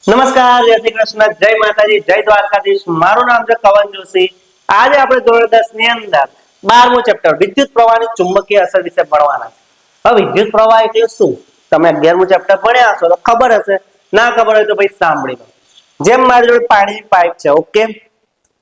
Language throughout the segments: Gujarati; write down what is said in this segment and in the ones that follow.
નમસ્કાર, જય શ્રી કૃષ્ણ, જય માતાજી, જય દ્વારકાધીશ. મારું નામ છે કવન જોશી. આજે આપણે ધોરણ 10 ની અંદર 12મું ચેપ્ટર વિદ્યુત પ્રવાહની ચુંબકીય અસર વિશે ભણવાના છે. હવે વિદ્યુત પ્રવાહ એટલે શું? તમે 11મું ચેપ્ટર ભણ્યા હશો તો ખબર હશે, ના ખબર હોય તો ભાઈ સાંભળી લો. જેમ મારી જોડે પાણીની પાઇપ છે, ઓકે,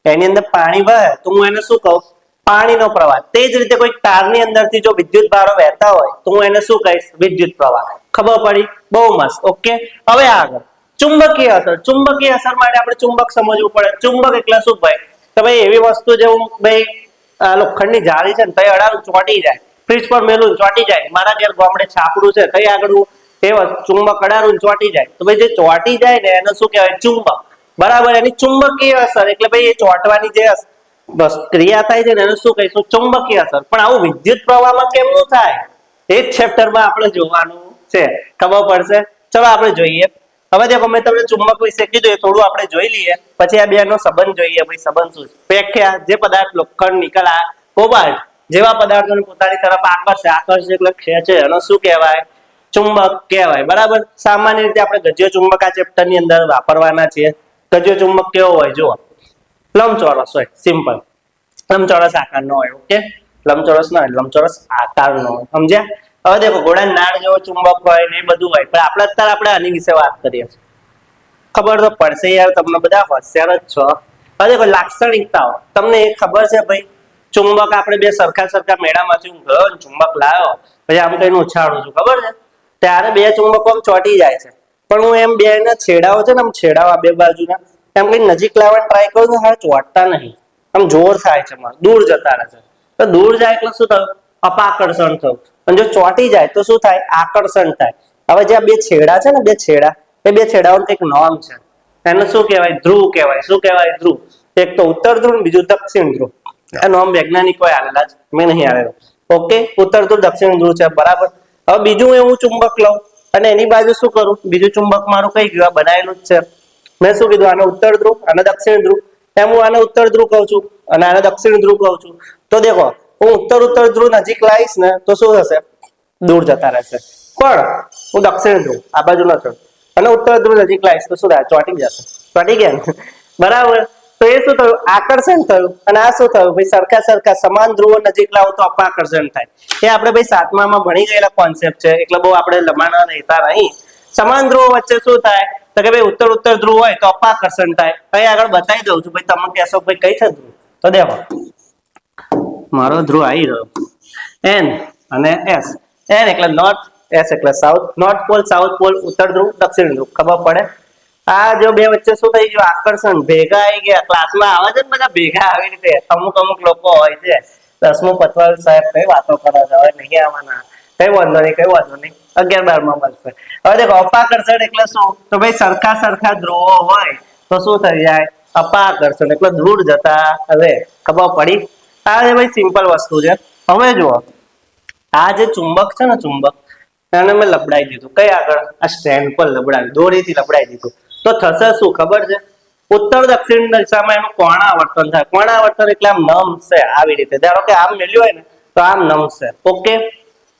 એની અંદર પાણી વહે તો હું એને શું કહું? પાણીનો પ્રવાહ. તે જ રીતે કોઈ તારની અંદરથી જો વિદ્યુત ભારો વહેતા હોય તો હું એને શું કહીશ? વિદ્યુત પ્રવાહ. ખબર પડી? બહુ મસ્ત. ઓકે, હવે આગળ ચુંબકીય અસર. ચુંબકીય અસર માટે આપણે ચુંબક સમજવું પડે. ચુંબક એટલે શું ભાઈ? તો ભાઈ એવી વસ્તુ જેવું ભાઈ લોખંડની જાળી છે ને તઈ અડાડું ચોંટી જાય, ફ્રીજ પર મેલું ચોંટી જાય. મારા ઘેર ગામડે છાપડું છે તઈ આગળ એ ચુંબક અડાડું ચોંટી જાય. તો ભાઈ જે ચોંટી જાય ને એને શું કહેવાય? ચુંબક. બરાબર. એની ચુંબકીય અસર એટલે ભાઈ એ ચોંટવાની જે ક્રિયા થાય છે ને એને શું કહીશું? ચુંબકીય અસર. પણ આવું વિદ્યુત પ્રવાહમાં કેમનું થાય? એ જ ચેપ્ટરમાં આપણે જોવાનું છે. ખબર પડશે? ચલો આપણે જોઈએ. હવે દેખો, મેં તમને ચુંબક વિશે કીધું એ થોડું આપણે જોઈ લઈએ, પછી આ બેનો સંબંધ જોઈએ. ભાઈ સંબંધ શું છે? વ્યાખ્યા: જે પદાર્થ લોખંડ, નિકલ, કોબાલ્ટ જેવા પદાર્થોને પોતાની તરફ આકર્ષે એટલે ખેંચે એનો શું કહેવાય? ચુંબક કહેવાય. બરાબર. સામાન્ય રીતે આપણે ગજ્યો ચુંબક આ ચેપ્ટર ની અંદર વાપરવાના છીએ. ગજ્યો ચુંબક કેવો હોય? જુઓ, લંબચોરસ હોય, સિમ્પલ. લંબચોરસ આકારનો હોય. ઓકે, લંબચોરસ ના હોય, લંબચોરસ આકારનો હોય. સમજ્યા? હવે દેખો, ઘોડા નાળ જેવો ચુંબક હોય ને એ બધું હોય, પણ આપણે આની વિશે વાત કરીએ છીએ. ખબર તો પડશે યાર, તમને બધા હોશિયાર જ છો. હવે દેખો, લાક્ષણિકતાઓ તમને એ ખબર છે ભાઈ? ચુંબક આપણે બે સરખા મેળામાંથી હું ગયો ને ચુંબક લાવ્યો, પછી આમ કઈને ઉછાળું છું, ખબર છે? ત્યારે બે ચુંબકો આમ ચોંટી જાય છે, પણ હું એમ બે ના છેડાઓ છે ને, આમ છેડાઓ બે બાજુના એમ કઈ નજીક લાવવાની ટ્રાય કરું તો હા ચોંટતા નહીં. આમ જોર થાય છે, દૂર જતા રહે છે. તો દૂર જાય એટલે શું થયું? અપાકર્ષણ થયું. અને જો ચોંટી જાય તો શું થાય? આકર્ષણ થાય. હવે જે બે છેડા છે ને, બે છેડા, એ બે છેડાઓનો એક નોમ છે. એને શું કહેવાય? ધ્રુવ કહેવાય. શું કહેવાય? ધ્રુવ. એક તો ઉત્તર ધ્રુવ, બીજું દક્ષિણ ધ્રુવ. આ નોમ વૈજ્ઞાનિકો આલેલા છે, મેં નહીં આલેલો. ઓકે, ઉત્તર ધ્રુવ, દક્ષિણ ધ્રુવ છે. બરાબર. હવે બીજું એવું ચુંબક લઉં અને એની બાજુ શું કરું? બીજું ચુંબક મારું કઈ ગયું? બનાવેલું જ છે. મેં શું કીધું? આને ઉત્તર ધ્રુવ અને દક્ષિણ ધ્રુવ. એમ હું આને ઉત્તર ધ્રુવ કહું છું અને આને દક્ષિણ ધ્રુવ કહું છું. તો દેખો, હું ઉત્તર ધ્રુવ નજીક લાવીશ ને તો શું થશે? દૂર જતા રહેશે. પણ હું દક્ષિણ ધ્રુવ આ બાજુ નથી અને ઉત્તર ધ્રુવ નજીક લાવીશ તો શું થાય? ચોંટી જશે. ચોંટી ગયા ને? બરાબર. તો એ શું થયું? આકર્ષણ થયું. અને આ શું થયું? ભાઈ સરખા સમાન ધ્રુવો નજીક લાવો તો અપાકર્ષણ થાય. એ આપણે ભાઈ 7મામાં ભણી ગયેલા કોન્સેપ્ટ છે, એટલે બહુ આપણે લમાણા રહેતા નહીં. સમાન ધ્રુવો વચ્ચે શું થાય? તો કે ભાઈ ઉત્તર ધ્રુવ હોય તો અપાકર્ષણ થાય. અહીં આગળ બતાવી દઉં છું. ભાઈ તમે કહેશો ભાઈ કઈ છે ધ્રુવ? તો દેખો, મારો ધ્રુવ આવી રહ્યો, એન અને એસ. એન એટલે નોર્થ, એસ એટલે south. North pole, south pole, ઉત્તર ધ્રુવ, દક્ષિણ ધ્રુવ. ખબર પડે? આ જો બે વચ્ચે શું થઈ ગયું? આકર્ષણ. ભેગા આવી ગયા. ક્લાસમાં આવે છે ને બધા ભેગા આવી રીતે. અમુક લોકો હોય છે 10મું પતવાલ સાહેબ કઈ વાતો કરે છે, હવે નહીં આવવાના. કઈ વાંધો નહીં. 11-12માં મળશે. હવે દેખો, અપાકર્ષણ એટલે શું? તો ભાઈ સરખા ધ્રુવો હોય તો શું થઈ જાય? અપાકર્ષણ એટલે દૂર જતા હવે. ખબર પડી? આ ભાઈ સિમ્પલ વસ્તુ છે. હવે જુઓ, આ જે ચુંબક છે ને, ચુંબક એને મેં લબડાઈ દીધું. કઈ આગળ? આ સ્ટેન્ડ પર લબડાવ્યું, દોરીથી લબડાઈ દીધું. તો થશે શું? ખબર છે? ઉત્તર દક્ષિણ દિશામાં એનું કોણાવર્તન થાય. કોણાવર્તન એટલે આમ નમશે આવી રીતે. ધારો કે આમ મેલ્યું હોય ને તો આમ નમશે. ઓકે,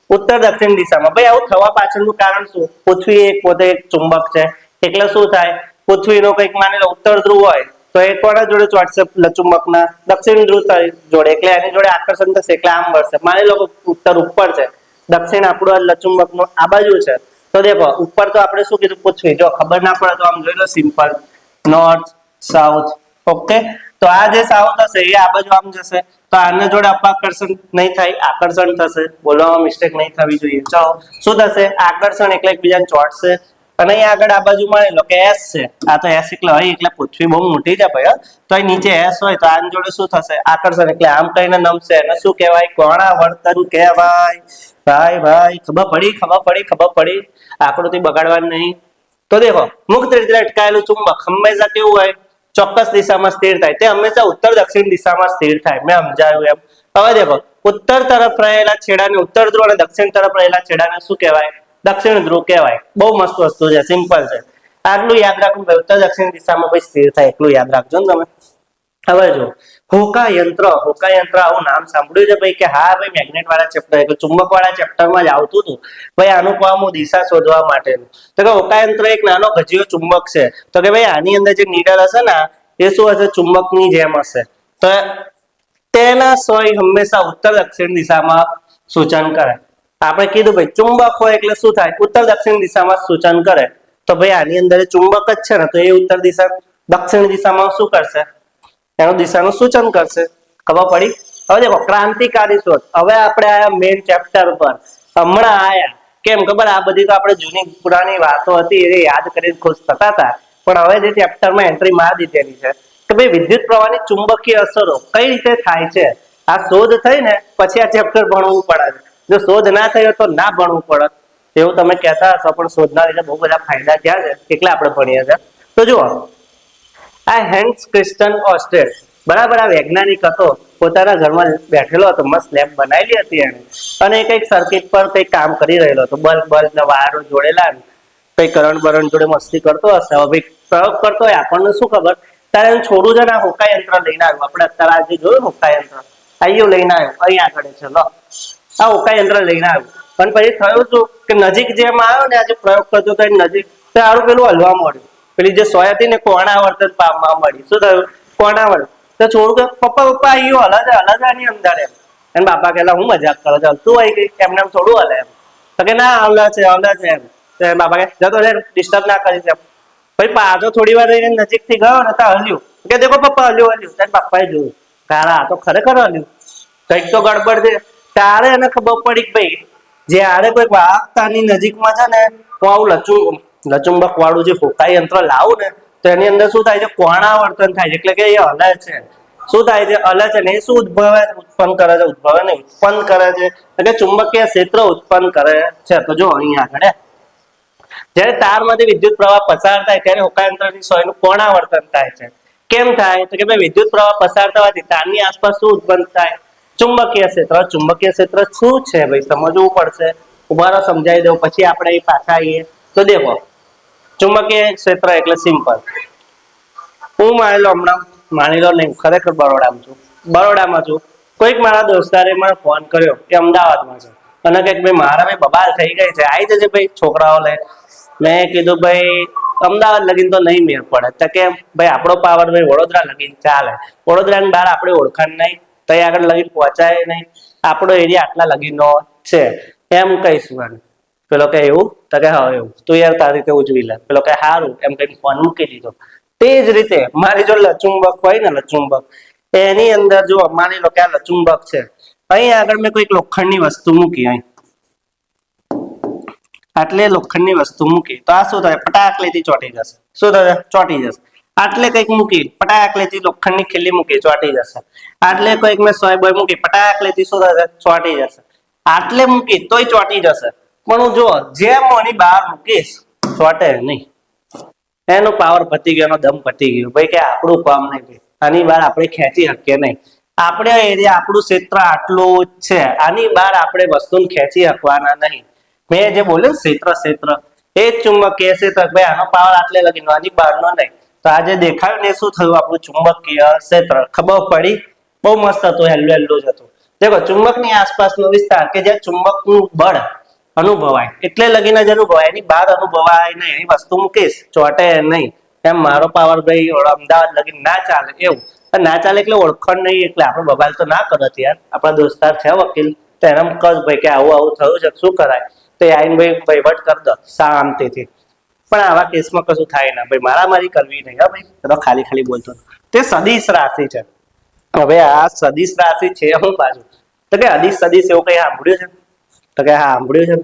ઉત્તર દક્ષિણ દિશામાં. ભાઈ આવું થવા પાછળનું કારણ શું? પૃથ્વી એક પોતે એક ચુંબક છે, એટલે શું થાય? પૃથ્વીનો કંઈક માની લો ઉત્તર ધ્રુવ હોય તો એ કોના જોડે ચોંટશે? ચુંબકના દક્ષિણ ધ્રુવ જોડે, એટલે એની જોડે આકર્ષણ થશે, એટલે આમ વળશે. માની લો ઉત્તર ઉપર છે, દક્ષિણ આપણું લચુંબકનું આ બાજુ છે. તો દેખો, ઉપર તો આપણે શું કીધું? પૃથ્વી. જો ખબર ના પડે તો આમ જોઈ લો, સિમ્પલ. North, south. ઓકે, તો આ જે સાઉથ હશે એ આ બાજુ આમ જશે, તો આને જોડે અપાકર્ષણ નહીં થાય, આકર્ષણ થશે. બોલવામાં મિસ્ટેક નહીં થવી જોઈએ. ચાલો, શું થશે? આકર્ષણ એટલે એકબીજાને ચોંટશે. અને અહીં આગળ આ બાજુ માની લો કે એસ છે. આ તો એસ એટલે અહીં, એટલે પૃથ્વી બહુ મોટી છે ભાઈ. તો અહીં નીચે એસ હોય તો આની જોડે શું થશે? આકર્ષણ એટલે આમ કહીને નમશે. એને શું કહેવાય? કોણાવર્તન કહેવાય. ભાઈ ખબર પડી. આકૃતિ બગાડવાની નહીં. તો દેખો, મુક્ત રીતે લટકાયેલું ચુંબક હંમેશા કેવું હોય? ચોક્કસ દિશામાં સ્થિર થાય. તે હંમેશા ઉત્તર દક્ષિણ દિશામાં સ્થિર થાય. મેં સમજાવ્યું એમ. હવે દેખો, ઉત્તર તરફ રહેલા છેડાને ઉત્તર ધ્રુવ અને દક્ષિણ તરફ રહેલા છેડાને શું કહેવાય? દક્ષિણ ધ્રુવ કહેવાય. બહુ મસ્ત વસ્તુ છે, સિમ્પલ છે. આટલું યાદ રાખવું. ઉત્તર દક્ષિણ દિશામાં ભાઈ સ્થિર થાય, એટલું યાદ રાખજો ને તમે. હવે જો હોકા યંત્ર આવું નામ સાંભળ્યું છે ભાઈ કે હા ભાઈ મેગ્નેટ વાળા ચેપ્ટર એટલે ચુંબક વાળા ચેપ્ટરમાં જ આવતું હતું ભાઈ આનું કામ હું દિશા શોધવા માટેનું તો કે હોકા યંત્ર એક નાનો ગજીયો ચુંબક છે તો કે ભાઈ આની અંદર જે નીડલ હશે ને એ શું હશે ચુંબકની જેમ હશે તો તેના સોય હંમેશા ઉત્તર દક્ષિણ દિશામાં સૂચન કરે આપણે કીધું ભાઈ ચુંબક હોય એટલે શું થાય ઉત્તર દક્ષિણ દિશામાં સૂચન કરે તો ભાઈ આની અંદર ચુંબક જ છે ને તો એ ઉત્તર દિશા દક્ષિણ દિશામાં શું કરશે એનું દિશાનું સૂચન કરશે ખબર પડી હવે દેખો ક્રાંતિકારી શોધ હવે આપણે આયા મેઇન ચેપ્ટર પર હમણાં આયા કેમ ખબર આ બધી તો આપણે જૂની પુરાની વાતો હતી એ યાદ કરીને ખુશ થતા હતા પણ હવે જે ચેપ્ટરમાં એન્ટ્રી માર દીધેલી છે કે ભાઈ વિદ્યુત પ્રવાહની ચુંબકીય અસરો કઈ રીતે થાય છે આ શોધ થઈ ને પછી આ ચેપ્ટર ભણવું પડે જો શોધ ના થઈ તો ના ભણવું પડે એવું તમે કહેતા હશો પણ શોધના લીધે બહુ બધા ફાયદા થયા છે એટલે આપણે ભણીએ છીએ તો જુઓ આ હેન્સ ક્રિસ્ટન ઓસ્ટેડ બરાબર આ વૈજ્ઞાનિક હતો પોતાના ઘરમાં બેઠેલો હતો મસ્ત લેબ બનાવેલી હતી એને અને કંઈક સર્કિટ પર કંઈક કામ કરી રહેલો હતો બલ્બ ને વાયરો જોડેલા કંઈક કરંટ જોડે મસ્તી કરતો હશે હવે પ્રયોગ કરતો હોય આપણને શું ખબર ત્યારે એનું છોડું છે ને આ હોકા યંત્ર લઈને આવ્યું આપણે અત્યારે આજે જોયું હોકા યંત્ર આયો લઈને આવ્યો અહીં આગળ છે લો આ હોકા યંત્ર લઈને આવ્યું પણ પછી થયું શું કે નજીક જેમ આવ્યો ને આજે પ્રયોગ કરતો તો નજીક તો સારું પેલું હલવા મળ્યું પેલી જે સોય હતી ને કોણાવર્તન પામવા મળી શું થયું કોણાવર્તન તો છોડું કે પપ્પા અહીંયા હલજ ની અંદર એમ અને બાપા કહેલા હું મજાક કરો છો તું આવી ગઈ એમને એમ થોડું હલે એમ તો કે ના હલે છે એમ બાપા કે જતો ડિસ્ટર્બ ના કરીશ એમ પછી પાછો થોડી વાર રહીને નજીક થી ગયો ને તો હલ્યું કે દેખો પપ્પા હલ્યું ત્યારે પપ્પાએ જોયું તારા આ તો ખરેખર હલ્યું કઈક તો ગડબડ છે તારે એને ખબર પડી કે ભાઈ જ્યારે કોઈ વાહકતાની નજીકમાં છે ને હું આવું લચુંબક વાળું જે હોકા યંત્ર લાવું ને તો એની અંદર શું થાય છે કોણાવર્તન થાય છે એટલે કે એ હલે છે શું થાય છે હલે છે ને એ શું ઉત્પન્ન કરે છે ઉત્પન્ન કરે છે એટલે ચુંબકીય ક્ષેત્ર ઉત્પન્ન કરે છે તો જો અહીંયા આગળ જ્યારે તારમાંથી વિદ્યુત પ્રવાહ પસાર થાય ત્યારે હોકા યંત્રની સોયનું કોણાવર્તન થાય છે કેમ થાય તો કે ભાઈ વિદ્યુત પ્રવાહ પસાર થવાથી તારની આસપાસ શું ઉત્પન્ન થાય ચુંબકીય ક્ષેત્ર શું છે ભાઈ સમજવું પડશે ઉભારો સમજાવી દઉં પછી આપણે પાછા આવીએ તો દેખો ચુંબકીય ક્ષેત્ર એટલે સિમ્પલ હું માની લો નહીં ખરેખર બરોડામાં છું કોઈક મારા દોસ્તારે મને ફોન કર્યો કે અમદાવાદમાં છે અને કંઈક ભાઈ મારા ભાઈ બબાલ થઈ ગઈ છે આવી જજે ભાઈ છોકરાઓ લઈ મેં કીધું ભાઈ અમદાવાદ લગીન તો નહીં મેળ પડે તો કે ભાઈ આપણો પાવર ભાઈ વડોદરા લગીન ચાલે વડોદરાની બહાર આપણે ઓળખાણ નહીં તઈ આગળ લગીન પહોંચાય નહીં આપણો એરિયા આટલા લગીનો છે એમ કહીશું એમ પેલો કે એવું તો કે હા એવું તું યાર તારી રીતે ઉજવી લે પેલો કે સારું એમ કઈ ફોન મૂકી દીધો તે જ રીતે મારી જો લચુંબક હોય ને લચુંબક એની અંદર જો માની લો કે આ લચુંબક છે અહીં આગળ મેં કોઈક લોખંડની વસ્તુ મૂકી અહીં આટલે લોખંડની વસ્તુ મૂકી તો આ શું થાય પટાકલેથી ચોંટી જશે શું થશે ચોંટી જશે આટલે કંઈક મૂકી પટાકલેથી લોખંડની ખીલી મૂકી ચોંટી જશે આટલે કોઈક મેં સોય બોય મૂકી પટાકલેથી શું થશે ચોંટી જશે આટલે મૂકી તોય ચોંટી જશે પણ હું જો જેમ હું એની બહાર મૂકીશ ચોંટે નહીં એનો પાવર પતી ગયો એનો દમ પતી ગયો ભાઈ કે આપણું કામ નહીં આની બહાર આપણે ખેંચી શકીએ નહીં આપણે એરિયા આપણું ક્ષેત્ર આટલું જ છે આની બહાર આપણે વસ્તુને ખેંચી શકવાના નહીં મેં જે બોલ્યું ક્ષેત્ર એ જ ચુંબકીય ક્ષેત્ર ભાઈ આનો પાવર આટલે લગીનો આની બહારનો નહીં તો આજે દેખાયું ને શું થયું આપણું ચુંબકીય ક્ષેત્ર ખબર પડી બહુ મસ્ત હતું હેલ્લું જ હતું દેખો ચુંબકની આસપાસનો વિસ્તાર કે જ્યાં ચુંબકનું બળ અનુભવાય એટલે લગીને જ અનુભવાય એની બહાર અનુભવાય નહીં એની વસ્તુ મૂકીશ ચોટે નહીં એમ મારો પાવર ભાઈ અમદાવાદ લગીને ના ચાલે એવું ના ચાલે એટલે ઓળખાણ નહીં એટલે આપણે બબાલ તો ના કરત યાર આપણા દોસ્તાર છે વકીલ તો એને કસ ભાઈ કે આવું થયું છે શું કરાય તો આઈને ભાઈ વહીવટ કરી દો શાંતિથી પણ આવા કેસમાં કશું થાય ના ભાઈ મારામારી કરવી નહીં હા ભાઈ તો ખાલી બોલતો તે સદીશ રાશિ છે હવે આ સદીશ રાશિ છે હું બાજુ તો કે અદીશ સદીશ એવું કઈ સાંભળ્યું છે તો કે હા સાંભળ્યું છે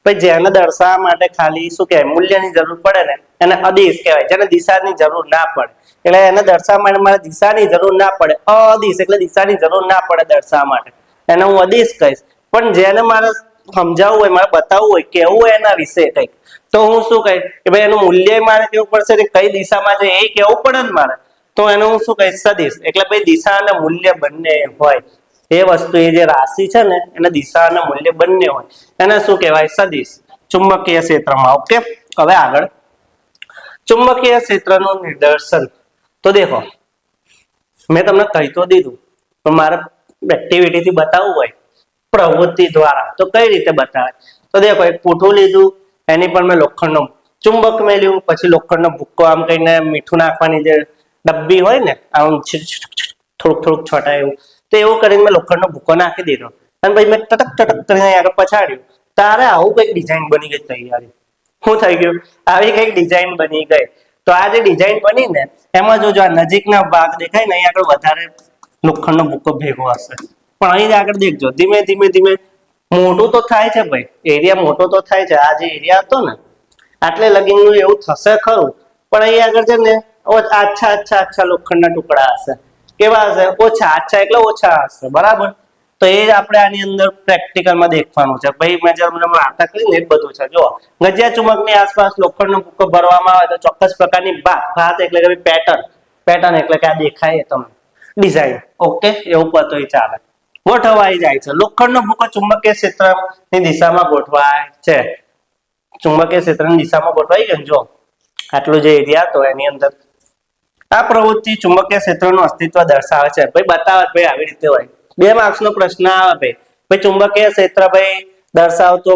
ભાઈ જેને દર્શાવવા માટે ખાલી શું કહેવાય મૂલ્યની જરૂર પડે ને એને અદીશ કહેવાય જેને દિશાની જરૂર ના પડે એટલે એને દર્શાવવા માટે મારે દિશાની જરૂર ના પડે અદીશ એટલે દિશાની જરૂર ના પડે દર્શાવવા માટે એને હું અદીશ કહીશ પણ જેને મારે સમજાવવું હોય મારે બતાવવું હોય કેવું હોય એના વિશે કંઈક તો હું શું કહીશ કે ભાઈ એનું મૂલ્ય મારે કેવું પડશે ને કઈ દિશામાં છે એ કેવું પડે ને મારે તો એનું હું શું કહીશ સદીશ એટલે ભાઈ દિશા અને મૂલ્ય બંને હોય એ વસ્તુ એ જે રાશિ છે ને એને દિશા અને મૂલ્ય બંને હોય એને શું કહેવાય સદીશ ચુંબકીય ક્ષેત્રમાં ઓકે હવે આગળ ચુંબકીય ક્ષેત્રનું નિદર્શન તો દેખો મેં તમને કહી તો દીધું, પણ મારે એક્ટિવિટીથી બતાવવું હોય પ્રવૃત્તિ દ્વારા, તો કઈ રીતે બતાવે? તો દેખો એક પૂઠું લીધું, એની પર મેં લોખંડનો ચુંબક મેલ્યું, પછી લોખંડનો ભૂક્કો આમ કહીને મીઠું નાખવાની જે ડબ્બી હોય ને આમ થોડુંક થોડુંક છોટાય એવું, તો એવું કરીને મેં લોખંડનો ભૂક્કો નાખી દીધો અને પછી મેં ટટક ટટક કરીને આગળ પછાડ્યું. તારે આવું કઈક ડિઝાઇન બની ગઈ તૈયારી. શું થઈ ગયું? આવી કઈક ડિઝાઇન બની ગઈ. તો આ જે ડિઝાઇન બની ને એમાં જો આ નજીકના ભાગ દેખાય ને અહીં આગળ વધારે લોખંડનો ભૂક્કો ભેગો હશે, પણ અહીં આગળ દેખજો ધીમે ધીમે ધીમે મોટું તો થાય છે ભાઈ, એરિયા મોટો તો થાય છે. આ જે એરિયા હતો ને આટલે લગીનનું એવું થશે ખરું, પણ અહીં આગળ છે ને આછા આછા આછા લોખંડના ટુકડા હશે. કેવા હશે? ઓછા. આછા એટલે ઓછા હશે, બરાબર. તો એ જ આપણે આની અંદર પ્રેક્ટિકલમાં દેખવાનું છે ભાઈ. મેં તમને વાર્તા કરી ને એ બધું છે. જો ગજિયા ચુંબકની આસપાસ લોખંડનો ભૂક્કો ભરવામાં આવે તો ચોક્કસ પ્રકારની ભાત એટલે કે પેટર્ન, પેટર્ન એટલે કે આ દેખાય તમને ડિઝાઇન. ઓકે, એવું પતોય ચાલે. ગોઠવાઈ જાય છે. લોખંડનો ભૂક્કો ચુંબકીય ક્ષેત્રની દિશામાં ગોઠવાય છે. ચુંબકીય ક્ષેત્રની દિશામાં ગોઠવાઈ ગયો. જો આટલું જે એરિયા હતો એની અંદર આ પ્રવૃત્તિ ચુંબકીય ક્ષેત્રનું અસ્તિત્વ દર્શાવે છે. ભાઈ બતાવે ભાઈ આવી રીતે હોય. 2 માર્ક્સનો પ્રશ્ન આવે ભાઈ ચુંબકીય ક્ષેત્ર ભાઈ દર્શાવતો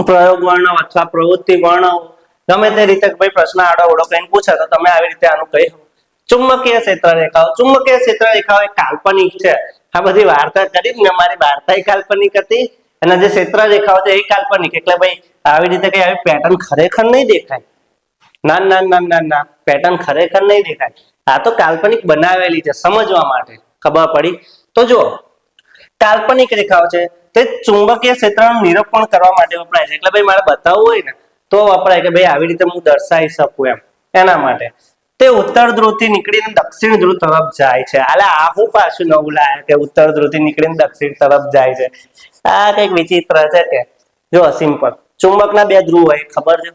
પ્રયોગ વર્ણવ અથવા પ્રવૃત્તિ વર્ણવ, ગમે તે રીતે ભાઈ પ્રશ્ન આડો અવળો કઈ પૂછે તો તમે આવી રીતે આનું કહી. ચુંબકીય ક્ષેત્ર રેખાઓ. ચુંબકીય ક્ષેત્ર રેખાઓ એ કાલ્પનિક છે. આ બધી વાર્તા કરી ને મારી વાર્તા કાલ્પનિક હતી અને જે ક્ષેત્ર રેખાઓ છે એ કાલ્પનિક. એટલે ભાઈ આવી રીતે કઈ આવી પેટર્ન ખરેખર નહીં દેખાય. ના ના ના ના ના, પેટર્ન ખરેખર નહીં દેખાય. આ તો કાલ્પનિક બનાવેલી છે સમજવા માટે. ખબર પડી? તો જો કાલ્પનિક રેખાઓ છે તે ચુંબકીય ક્ષેત્રનું નિરૂપણ કરવા માટે વપરાય છે. એટલે ભાઈ મારે બતાવવું હોય ને તો વપરાય કે ભાઈ આવી રીતે હું દર્શાવી શકું એમ. એના માટે તે ઉત્તર ધ્રુવથી નીકળીને દક્ષિણ ધ્રુવ તરફ જાય છે. આલે આ હું પાછું નવું લાયા કે ઉત્તર ધ્રુવથી નીકળીને દક્ષિણ તરફ જાય છે. આ કઈક વિચિત્ર છે કે જો સિમ્પલ ચુંબકના 2 ધ્રુવ હોય ખબર છે,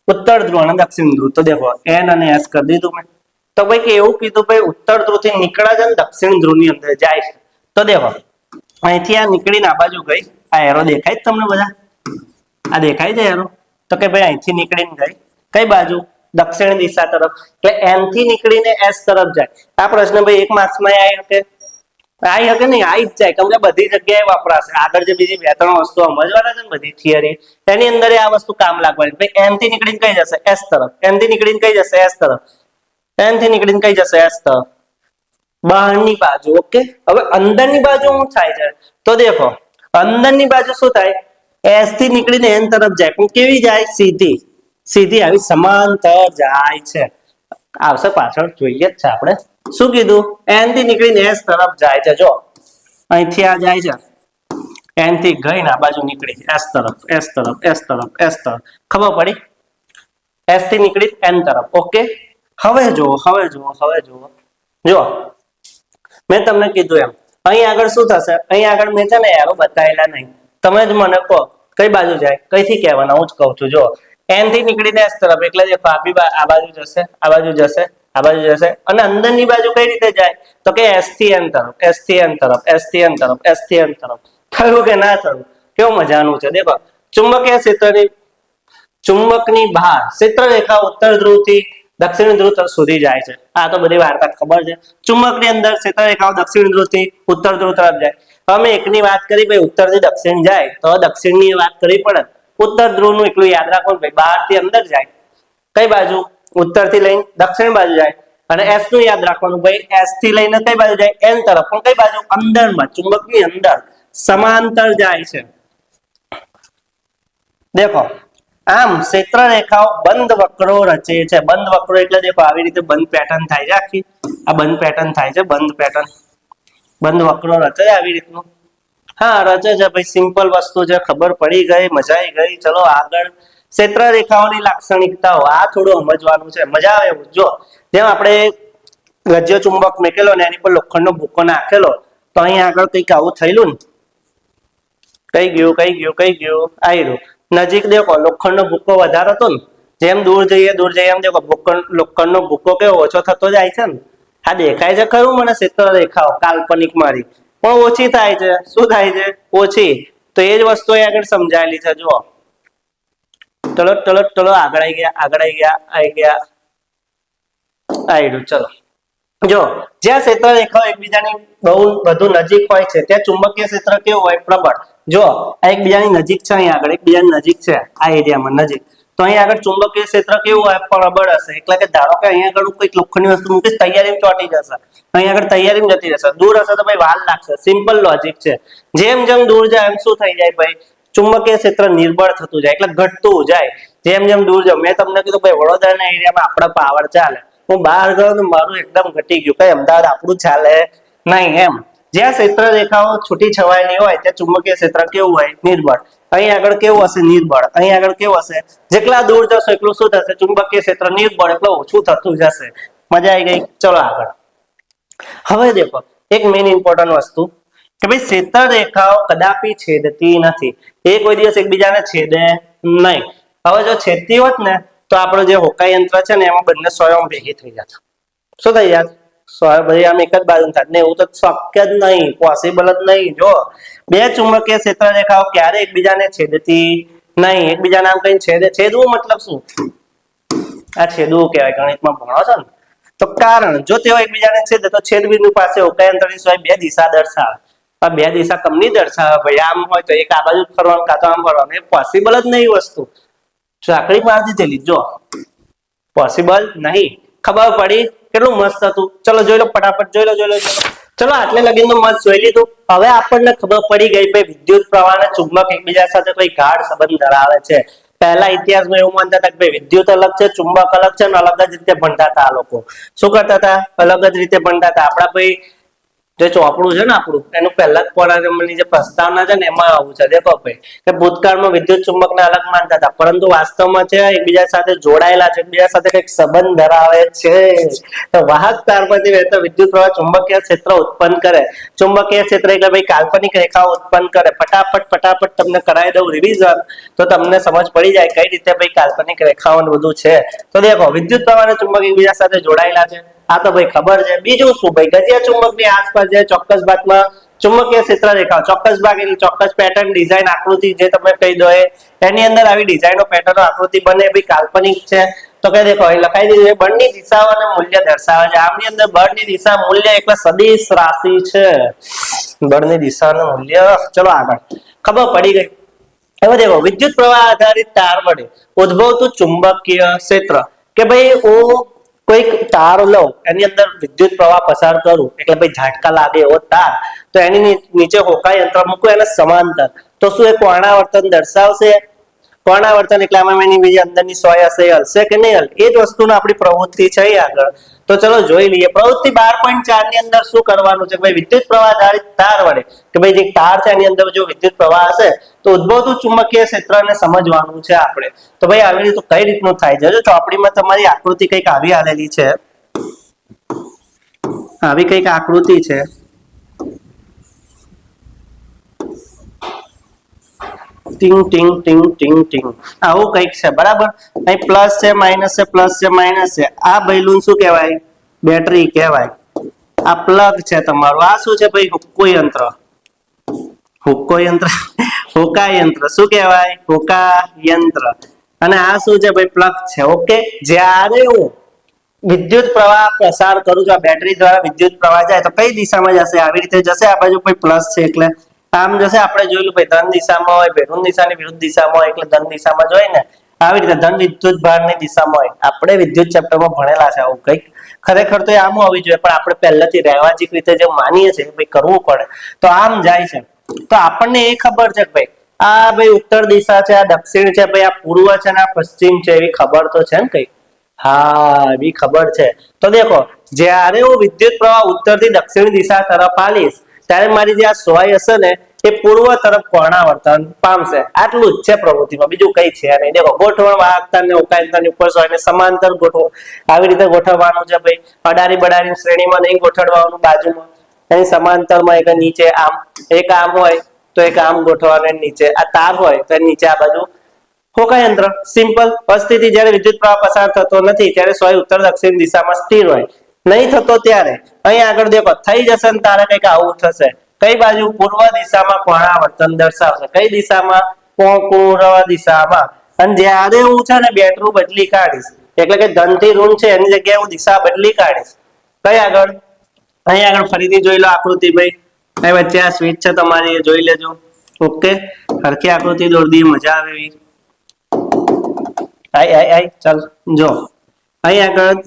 ઉત્તર ધ્રુવ અને દક્ષિણ ધ્રુવ. તો દેખો એન અને એસ કરી દીધું મેં. તો ભાઈ કે એવું કીધું ભાઈ ઉત્તર ધ્રુવથી નીકળે છે ને દક્ષિણ ધ્રુવની અંદર જાય છે. તો દેખો અહીંથી આ નીકળીને આ બાજુ ગઈ. આ એરો દેખાય જ તમને બધા? આ દેખાય છે એરો? તો કે ભાઈ અહીંથી નીકળીને ગઈ કઈ બાજુ? દક્ષિણ દિશા તરફ. એટલે એન થી નીકળીને એસ તરફ જાય. આ પ્રશ્ન ભાઈ 1 માર્ક્સમાં આવી શકે? આવી શકે નહીં, આવી જ જાય. કેમ કે બધી જગ્યાએ વપરાશે. આગળ જે બીજી 2-3 વસ્તુ સમજવાના છે ને બધી થિયરી એની અંદર આ વસ્તુ કામ લાગવાની. ભાઈ એન થી નીકળીને કઈ જશે? એસ તરફ. એન થી નીકળીને કઈ જશે? એસ તરફ. એન થી નીકળીને કઈ જશે? એસ તરફ. બહારની બાજુ. ઓકે, હવે અંદરની બાજુ શું થાય છે? તો દેખો અંદરની બાજુ શું થાય? એસ થી નીકળીને એન તરફ જાય. પણ કેવી જાય? સીધી. સીધી આવી સમાંતર જાય છે. આવશે પાછળ જોઈએ જ છે આપણે. શું કીધું? એન થી નીકળીને એસ તરફ જાય છે. જો અહીંથી આ જાય છે, એન થી ગઈ ને આ બાજુ નીકળી એસ તરફ, એસ તરફ, એસ તરફ, એસ તરફ. ખબર પડી? એસ થી નીકળી એન તરફ. ઓકે, હવે જુઓ, હવે જુઓ, હવે જુઓ. જો મેં તમને કીધું એમ અહીં આગળ શું થશે? અહીં આગળ મેં છે ને એરો બતાવેલા નહીં. તમે જ મને કહો કઈ બાજુ જાય? કઈથી કહેવાના? હું જ કહું છું. જો એન થી નીકળીને એસ તરફ એટલે જે આ બાજુ જશે, આ બાજુ જશે, આ બાજુ જશે. અને અંદરની બાજુ કઈ રીતે જાય? તો કે એસ થી એન તરફ, એસ થી એન તરફ, એસ થી એન તરફ, એસ થી એન તરફ. થયું કે ના થયું? કેવું મજાનું છે. દેખો ચુંબકીય ક્ષેત્રની ચુંબકની બહાર ક્ષેત્ર રેખા ઉત્તર ધ્રુવથી દક્ષિણ ધ્રુવ સુધી જાય છે. આ તો બધી વાર્તા ખબર છે. ચુંબકની અંદર ક્ષેત્ર રેખાઓ દક્ષિણ ધ્રુવથી ઉત્તર ધ્રુવ તરફ જાય. અમે એકની વાત કરી ભાઈ ઉત્તરથી દક્ષિણ જાય તો દક્ષિણની વાત કરવી પડે. ઉત્તર ધ્રુવનું એટલું યાદ રાખવાનું ભાઈ બહારથી અંદર જાય કઈ બાજુ? ઉત્તરથી લઈને દક્ષિણ બાજુ જાય. અને એસ નું યાદ રાખવાનું ભાઈ એસ થી લઈને કઈ બાજુ જાય? એન તરફ. પણ કઈ બાજુ? અંદરમાં, ચુંબકની અંદર સમાંતર જાય છે. દેખો આમ ક્ષેત્ર રેખાઓ બંધ વક્રો રચે છે. બંધ વક્રો એટલે દેખો આવી રીતે બંધ પેટર્ન થાય છે. આખી આ બંધ પેટર્ન થાય છે. બંધ પેટર્ન, બંધ વક્રો રચે આવી રીતનું. હા રચે છે ભાઈ. સિમ્પલ વસ્તુ છે. ખબર પડી ગઈ, મજા આવી ગઈ. ચલો આગળ. ક્ષેત્ર રેખાઓની લાક્ષણિકતાઓ આ થોડું સમજવાનું છે. મજા આવે એવું. જો જેમ આપણે ગજ્ય ચુંબક મૂકેલો ને એની પર લોખંડનો ભૂકો નાખેલો તો અહીં આગળ કંઈક આવું થયેલું ને. કઈ ગયું? કઈ ગયું? કઈ ગયું? આવી રહ્યું. નજીક દેખો લોખંડનો ભૂકો વધારે હતો ને, જેમ દૂર જઈએ એમ દેખો લોખંડનો ભૂકો કેવો ઓછો થતો જાય છે ને. આ દેખાય છે ખરું મને ક્ષેત્ર રેખાઓ કાલ્પનિક મારી, પણ ઓછી થાય છે. શું થાય છે? ઓછી. તો એ જ વસ્તુ આગળ સમજાયેલી છે. જુઓ ચલો ચલો ચલો આગળ આવી ગયા, આગળ આવી ગયા, આવી ગયા. આવી રહ્યું. ચલો જો જ્યાં ક્ષેત્ર રેખાઓ એકબીજાની બહુ વધુ નજીક હોય છે ત્યાં ચુંબકીય ક્ષેત્ર કેવું હોય? પ્રબળ. જો આ એકબીજાની નજીક છે, અહીંયા આગળ એકબીજાની નજીક છે, આ એરિયામાં નજીક, તો અહીંયા આગળ ચુંબકીય ક્ષેત્ર કેવું હોય? પ્રબળ હશે. એટલે કે ધારો કે અહીંયા આગળ કોઈક લોખંડની વસ્તુ મૂકીશ, તૈયારીમાં ચોંટી જશે, અહીંયા આગળ તૈયારીમાં જતી રહેશે. દૂર હશે તો ભાઈ વાર લાગશે. સિમ્પલ લોજિક છે. જેમ જેમ દૂર જાય એમ શું થઈ જાય ભાઈ? ચુંબકીય ક્ષેત્ર નિર્બળ થતું જાય, એટલે ઘટતું જાય. જેમ જેમ દૂર જાવ, મેં તમને કીધું ભાઈ વડોદરાના એરિયામાં આપણા પાવર ચાલે, હું બહાર ગયો તો મારું એકદમ ઘટી ગયું, કઈ અમદાવાદ આપણું ચાલે નહીં એમ. જ્યાં ક્ષેત્ર રેખાઓ છૂટી છવાયેલી હોય ત્યાં ચુંબકીય ક્ષેત્ર કેવું હોય? નિર્બળ. અહીં આગળ કેવું હશે? નિર્બળ. અહીં આગળ કેવું હશે? જેટલા દૂર જશો એટલું શું થશે? ચુંબકીય ક્ષેત્ર નિર્બળ, એટલે ઓછું થતું જશે. મજા આવી ગઈ? ચલો આગળ. હવે દેખો એક મેઇન ઇમ્પોર્ટન્ટ વસ્તુ કે ભાઈ ક્ષેત્ર રેખાઓ કદાપી છેદતી નથી, એ કોઈ દિવસ એકબીજાને છેદે નહીં. હવે જો છેદતી હોત ને તો આપણો જે હોકાઈ યંત્ર છે ને એમાં બંને સોયમ ભેગી થઈ જાત. શું થઈ જાત? સોય ભાઈ આમ એક જ બાજુ થાત ને, એવું તો શક્ય જ નહીં, પોસિબલ જ નહીં. જો બે ચુંબકીય ક્ષેત્ર રેખાઓ ક્યારે એકબીજાને છેદતી નહીં. એકબીજાને આમ કઈ છેદે, છેદવું મતલબ શું? આ છેદવું કહેવાય, ગણિતમાં ભણો છો ને. તો કારણ જો તેઓ એકબીજાને છેદે તો છેદ બિંદુ પાસે હોકાઈ યંત્રની સોય બે દિશા દર્શાવે. આ બે દિશા કમની દર્શાવે ભાઈ? આમ હોય તો એક આ બાજુ ફરવાનું, કાં તો આમ ફરવાનું. એ પોસિબલ જ નહીં વસ્તુ. ચાકડી માર દીધેલી, જો પોસિબલ નહીં. ખબર પડી? કેટલું મસ્ત હતું. ચલો જોઈ લો, ફટાફટ જોઈ લો. ચલો આટલે લગીન મસ્ત જોઈ લીધું. હવે આપણને ખબર પડી ગઈ ભાઈ વિદ્યુત પ્રવાહ અને ચુંબક એકબીજા સાથે કોઈ ગાઢ સંબંધ ધરાવે છે. પહેલા ઇતિહાસમાં એવું માનતા હતા કે ભાઈ વિદ્યુત અલગ છે, ચુંબક અલગ છે, અને અલગ જ રીતે ભણતા હતા. આ લોકો શું કરતા હતા? અલગ જ રીતે ભણતા હતા. આપણા ભાઈ જે ચોપડું છે ને આપણું, એનું પહેલા જ પોણા નંબરની જે પ્રસ્તાવના છે ને એમાં આવું છે. દેખો ભાઈ કે ભૂતકાળમાં વિદ્યુત ચુંબકને અલગ માનતા હતા, પરંતુ વાસ્તવમાં છે એકબીજા સાથે જોડાયેલા છે, એકબીજા સાથે કંઈક સંબંધ ધરાવે છે. તો વાહક તારમાંથી વહેતો વિદ્યુત પ્રવાહ ચુંબકીય ક્ષેત્ર ઉત્પન્ન કરે. ચુંબકીય ક્ષેત્ર એટલે ભાઈ કાલ્પનિક રેખાઓ ઉત્પન્ન કરે. ફટાફટ તમને કરાવી દઉં રિવિઝન, તો તમને સમજ પડી જાય કઈ રીતે ભાઈ કાલ્પનિક રેખાઓ બધું છે. તો દેખો વિદ્યુત પ્રવાહ અને ચુંબક એકબીજા સાથે જોડાયેલા છે, આ તો ભાઈ ખબર છે. બીજું શું ભાઈ? ગજિયા ચુંબકની આસપાસ જે ચોક્કસ ભાગમાં ચુંબકીય ક્ષેત્ર રેખાઓ, ચોક્કસ ભાગ એટલે ચોક્કસ પેટર્ન, ડિઝાઇન, આકૃતિ જે તમે કહી દો એની અંદર આવી ડિઝાઇનો, પેટર્નો, આકૃતિ બને ભાઈ કાલ્પનિક છે. તો કઈ દેખો અહીં લખાઈ દીધું છે બળની દિશાઓ અને મૂલ્ય દર્શાવે છે. આમની અંદર બળની દિશા, મૂલ્ય એટલે સદિશ રાશિ છે. બળની દિશા અને મૂલ્ય. ચલો આગળ. ખબર પડી ગઈ. હવે દેખો વિદ્યુત પ્રવાહ આધારિત તાર વડે ઉદ્ભવતું ચુંબકીય ક્ષેત્ર કે ભાઈ હું કોઈક તાર લઉં, એની અંદર વિદ્યુત પ્રવાહ પસાર કરું, એટલે ભાઈ ઝાટકા લાગે એવો તાર, તો એની નીચે હોકાઈ યંત્ર મૂકું એને સમાંતર, તો શું એ કોણાવર્તન દર્શાવશે? કોણાવર્તન એટલે આમાં એની બીજી અંદરની સોય હશે, એ હલશે કે નહીં હલે? એ જ વસ્તુનો આપણી પ્રવૃત્તિ છે આગળ. તો ચલો જોઈ લઈએ. પ્રવૃત્તિ 12.4 ની અંદર શું કરવાનું છે? ભાઈ વિદ્યુત પ્રવાહ આધારિત તાર વડે કે ભાઈ જે તાર છે એની અંદર જો વિદ્યુત પ્રવાહ હશે તો ઉદ્ભવતું ચુંબકીય ક્ષેત્રને સમજવાનું છે આપણે. તો ભાઈ આવી રીતે કઈ રીતનું થાય છે? જો ચોપડીમાં તમારી આકૃતિ કંઈક આવી આલેલી છે, આવી કંઈક આકૃતિ છે. ટિંગ ટિંગ ટિંગ ટિંગ ટિંગ આવું કંઈક છે, બરાબર? અહીં પ્લસ છે, માઇનસ છે, પ્લસ છે, માઇનસ છે. આ બૈલું શું કહેવાય? બેટરી કહેવાય. આ પ્લગ છે તમારું. આ શું છે ભાઈ? હુક્કો યંત્ર. હુક્કો યંત્ર, હોકા યંત્ર. શું કહેવાય? હોકા યંત્ર. અને આ શું છે ભાઈ? પ્લગ છે. ઓકે. જ્યારે હું વિદ્યુત પ્રવાહ પસાર કરું છું, આ બેટરી દ્વારા વિદ્યુત પ્રવાહ જાય તો કઈ દિશામાં જશે? આવી રીતે જશે. આ બાજુ ભાઈ પ્લસ છે એટલે આમ જશે. આપણે જોયેલું ભાઈ ધન દિશામાં હોય, ઋણ દિશાની વિરુદ્ધ દિશામાં હોય, એટલે ધન દિશામાં જ હોય ને. આવી રીતે ધન વિદ્યુત ભારની દિશામાં હોય. આપણે વિદ્યુત ચેપ્ટરમાં ભણેલા છે આવું કંઈક. ખરેખર તો આમ હોવી જોઈએ, પણ આપણે પહેલાથી રહેવાજીક રીતે જે માનીએ છીએ ભાઈ કરવું પડે, તો આમ જાય છે. તો આપણને એ ખબર છે કે ભાઈ આ ભાઈ ઉત્તર દિશા છે, આ દક્ષિણ છે, ભાઈ આ પૂર્વ છે ને આ પશ્ચિમ છે, એવી ખબર તો છે ને કઈ? હા, એવી ખબર છે. તો દેખો જ્યારે હું વિદ્યુત પ્રવાહ ઉત્તરથી દક્ષિણ દિશા તરફ આલીશ ત્યારે મારી જે આ સોય હશે ને એ પૂર્વ તરફ કોણાવર્તન પામશે. આટલું જ છે પ્રવૃત્તિમાં, બીજું કઈ છે નહીં. દેખો ગોઠવણ વાહકતા ને ઉકાયતાની ઉપર સોયને સમાંતર ગોઠવો, આવી રીતે ગોઠવવાનું છે ભાઈ. અડારી બડારી શ્રેણીમાં નહીં ગોઠવવાનું, બાજુમાં એની સમાંતરમાં એક નીચે આમ, એક આમ હોય તો એક આમ ગોઠવવાનું, નીચે આ તાર હોય તો નીચે આ બાજુ હોકાઈ યંત્ર. સિમ્પલ. પરિસ્થિતિ જ્યારે વિદ્યુત પ્રવાહ પસાર થતો નથી ત્યારે સોય ઉત્તર દક્ષિણ દિશામાં સ્થિર હોય, નહીં થતો ત્યારે અહીં આગળ દેખો થઈ જશે ને તારે કંઈક આવું થશે. કઈ બાજુ? પૂર્વ દિશામાં કોણાવર્તન દર્શાવશે. કઈ દિશામાં? પૂર્વ દિશામાં. અને જ્યારે હું છે ને બેટરું બદલી કાઢીશ, એટલે કે ધન થી ઋણ છે એની જગ્યાએ હું દિશા બદલી કાઢીશ, કઈ આગળ અહીં આગળ ફરીથી જોઈ લો આકૃતિ ભાઈ, અહીં વચ્ચે આ સ્વિચ છે તમારી, એ જોઈ લેજો. ઓકે, હરખી આકૃતિ દોરી દી, મજા આવે એવી. આઈ ચાલ જો અહીં આગળ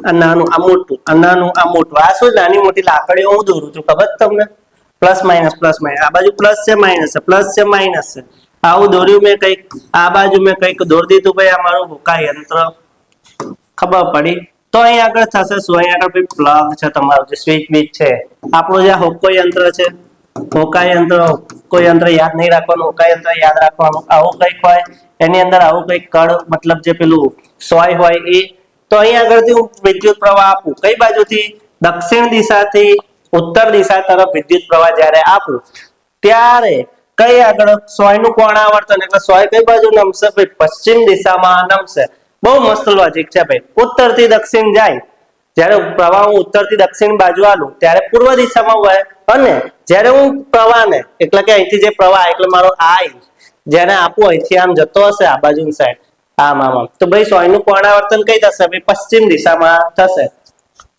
આ નાનું આ મોટું, આ નાનું આ મોટું, આ શું નાની મોટી લાકડીઓ હું દોરું છું ખબર તમને? પ્લસ માઇનસ આ બાજુ પ્લસ છે માઇનસ છે, પ્લસ છે માઇનસ છે, આવું દોર્યું મેં કંઈક, આ બાજુ મેં કંઈક દોરી દીધું ભાઈ, આ મારું હોકા યંત્ર. ખબર પડી? તો અહીં આગળ થશે શું? અહીં આગળ ભાઈ પ્લગ છે તમારું, જે સ્વિચ બીચ છે, આપણું જે હોકો યંત્ર છે, હોકા યંત્ર, હોકો યંત્ર યાદ નહીં રાખવાનું, હોકા યંત્ર યાદ રાખવાનું. આવું કંઈક હોય એની અંદર, આવું કંઈક કળ મતલબ જે પેલું સોય હોય એ. તો અહીં આગળથી હું વિદ્યુત પ્રવાહ આપું કઈ બાજુથી? દક્ષિણ દિશાથી ઉત્તર દિશા તરફ વિદ્યુત પ્રવાહ જ્યારે આપું ત્યારે કઈ આગળ સોયનું કોણાવર્તન, એટલે સોય કઈ બાજુ નમશે ભાઈ? પશ્ચિમ દિશામાં નમશે. બહુ મસ્ત લોજિક છે ભાઈ. ઉત્તર થી દક્ષિણ જાય, જ્યારે પ્રવાહ હું ઉત્તર થી દક્ષિણ બાજુ આલું ત્યારે પૂર્વ દિશામાં વહે, અને જ્યારે હું પ્રવાહને એટલે કે અહીંથી જે પ્રવાહ એટલે મારો આઈ જેને આપું અહીંથી આમ જતો હશે આ બાજુની સાઈડ, આમ આમ આમ, તો ભાઈ સોયનું કોણાવર્તન કઈ થશે ભાઈ? પશ્ચિમ દિશામાં થશે.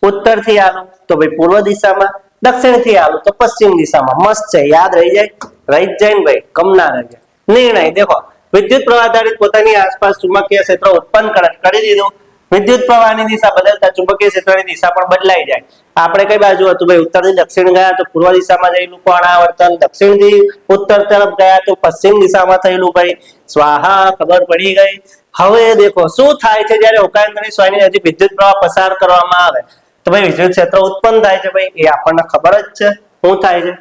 ઉત્તર થી આલું તો ભાઈ પૂર્વ દિશામાં, દક્ષિણ થી આલું તો પશ્ચિમ દિશામાં. મસ્ત છે, યાદ રહી જાય? રહી જ જાય ને ભાઈ, કમ ના રહી જાય. નિર્ણય દેખો, વિદ્યુત પ્રવાહ આધારિત પોતાની આસપાસ ચુંબકીય ક્ષેત્ર ઉત્પન્ન કરી દીધું. વિદ્યુત પ્રવાહની દિશા બદલતા ચુંબકીય ક્ષેત્રની દિશા પણ બદલાઈ જાય. આપણે કઈ બાજુ હતું ભાઈ? ઉત્તર થી દક્ષિણ ગયા તો પૂર્વ દિશામાં થયેલું કોણાવર્તન, દક્ષિણ થી ઉત્તર તરફ ગયા તો પશ્ચિમ દિશામાં થયેલું ભાઈ. સ્વાહા, ખબર પડી ગઈ. હવે દેખો શું થાય છે જ્યારે હોકાયંત્રની સોયની નજીક વિદ્યુત પ્રવાહ પસાર કરવામાં આવે તો ભાઈ વિદ્યુત ક્ષેત્ર ઉત્પન્ન થાય છે ભાઈ, એ આપણને ખબર જ છે શું થાય છે.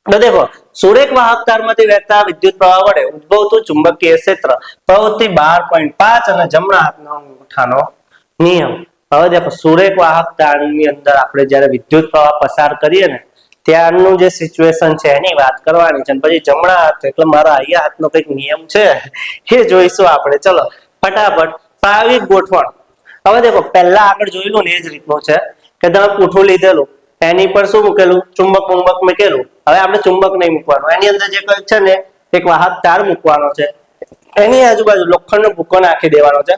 તો દેખો, સુરેખ વાહક તારમાંથી વહેતા વિદ્યુત પ્રવાહ વડે ઉદ્ભવતું ચુંબકીય ક્ષેત્ર પ્રવૃત્તિ 12.5 અને જમણા હાથનો અંગૂઠાનો નિયમ. હવે દેખો, સુરેખ વાહક તારની અંદર આપણે જ્યારે વિદ્યુત પ્રવાહ પસાર કરીએ ને ત્યારનું જે સિચ્યુએશન છે એની વાત કરવાની છે. પછી જમણા હાથ એટલે મારા અહીંયા હાથનો કંઈક નિયમ છે એ જોઈશું આપણે. ચલો ફટાફટ પ્રાયોગિક ગોઠવણ. હવે દેખો, પહેલા આગળ જોયેલું ને એ જ રીતનું છે કે તમે પૂઠું લીધેલું, એની પર શું મૂકેલું? ચુંબક મૂકેલું. હવે આપણે ચુંબક નહીં મૂકવાનું, એની અંદર જે કંઈક છે ને એક વાહક તાર મૂકવાનો છે, એની આજુબાજુ લોખંડનો ભૂકો નાખી દેવાનો છે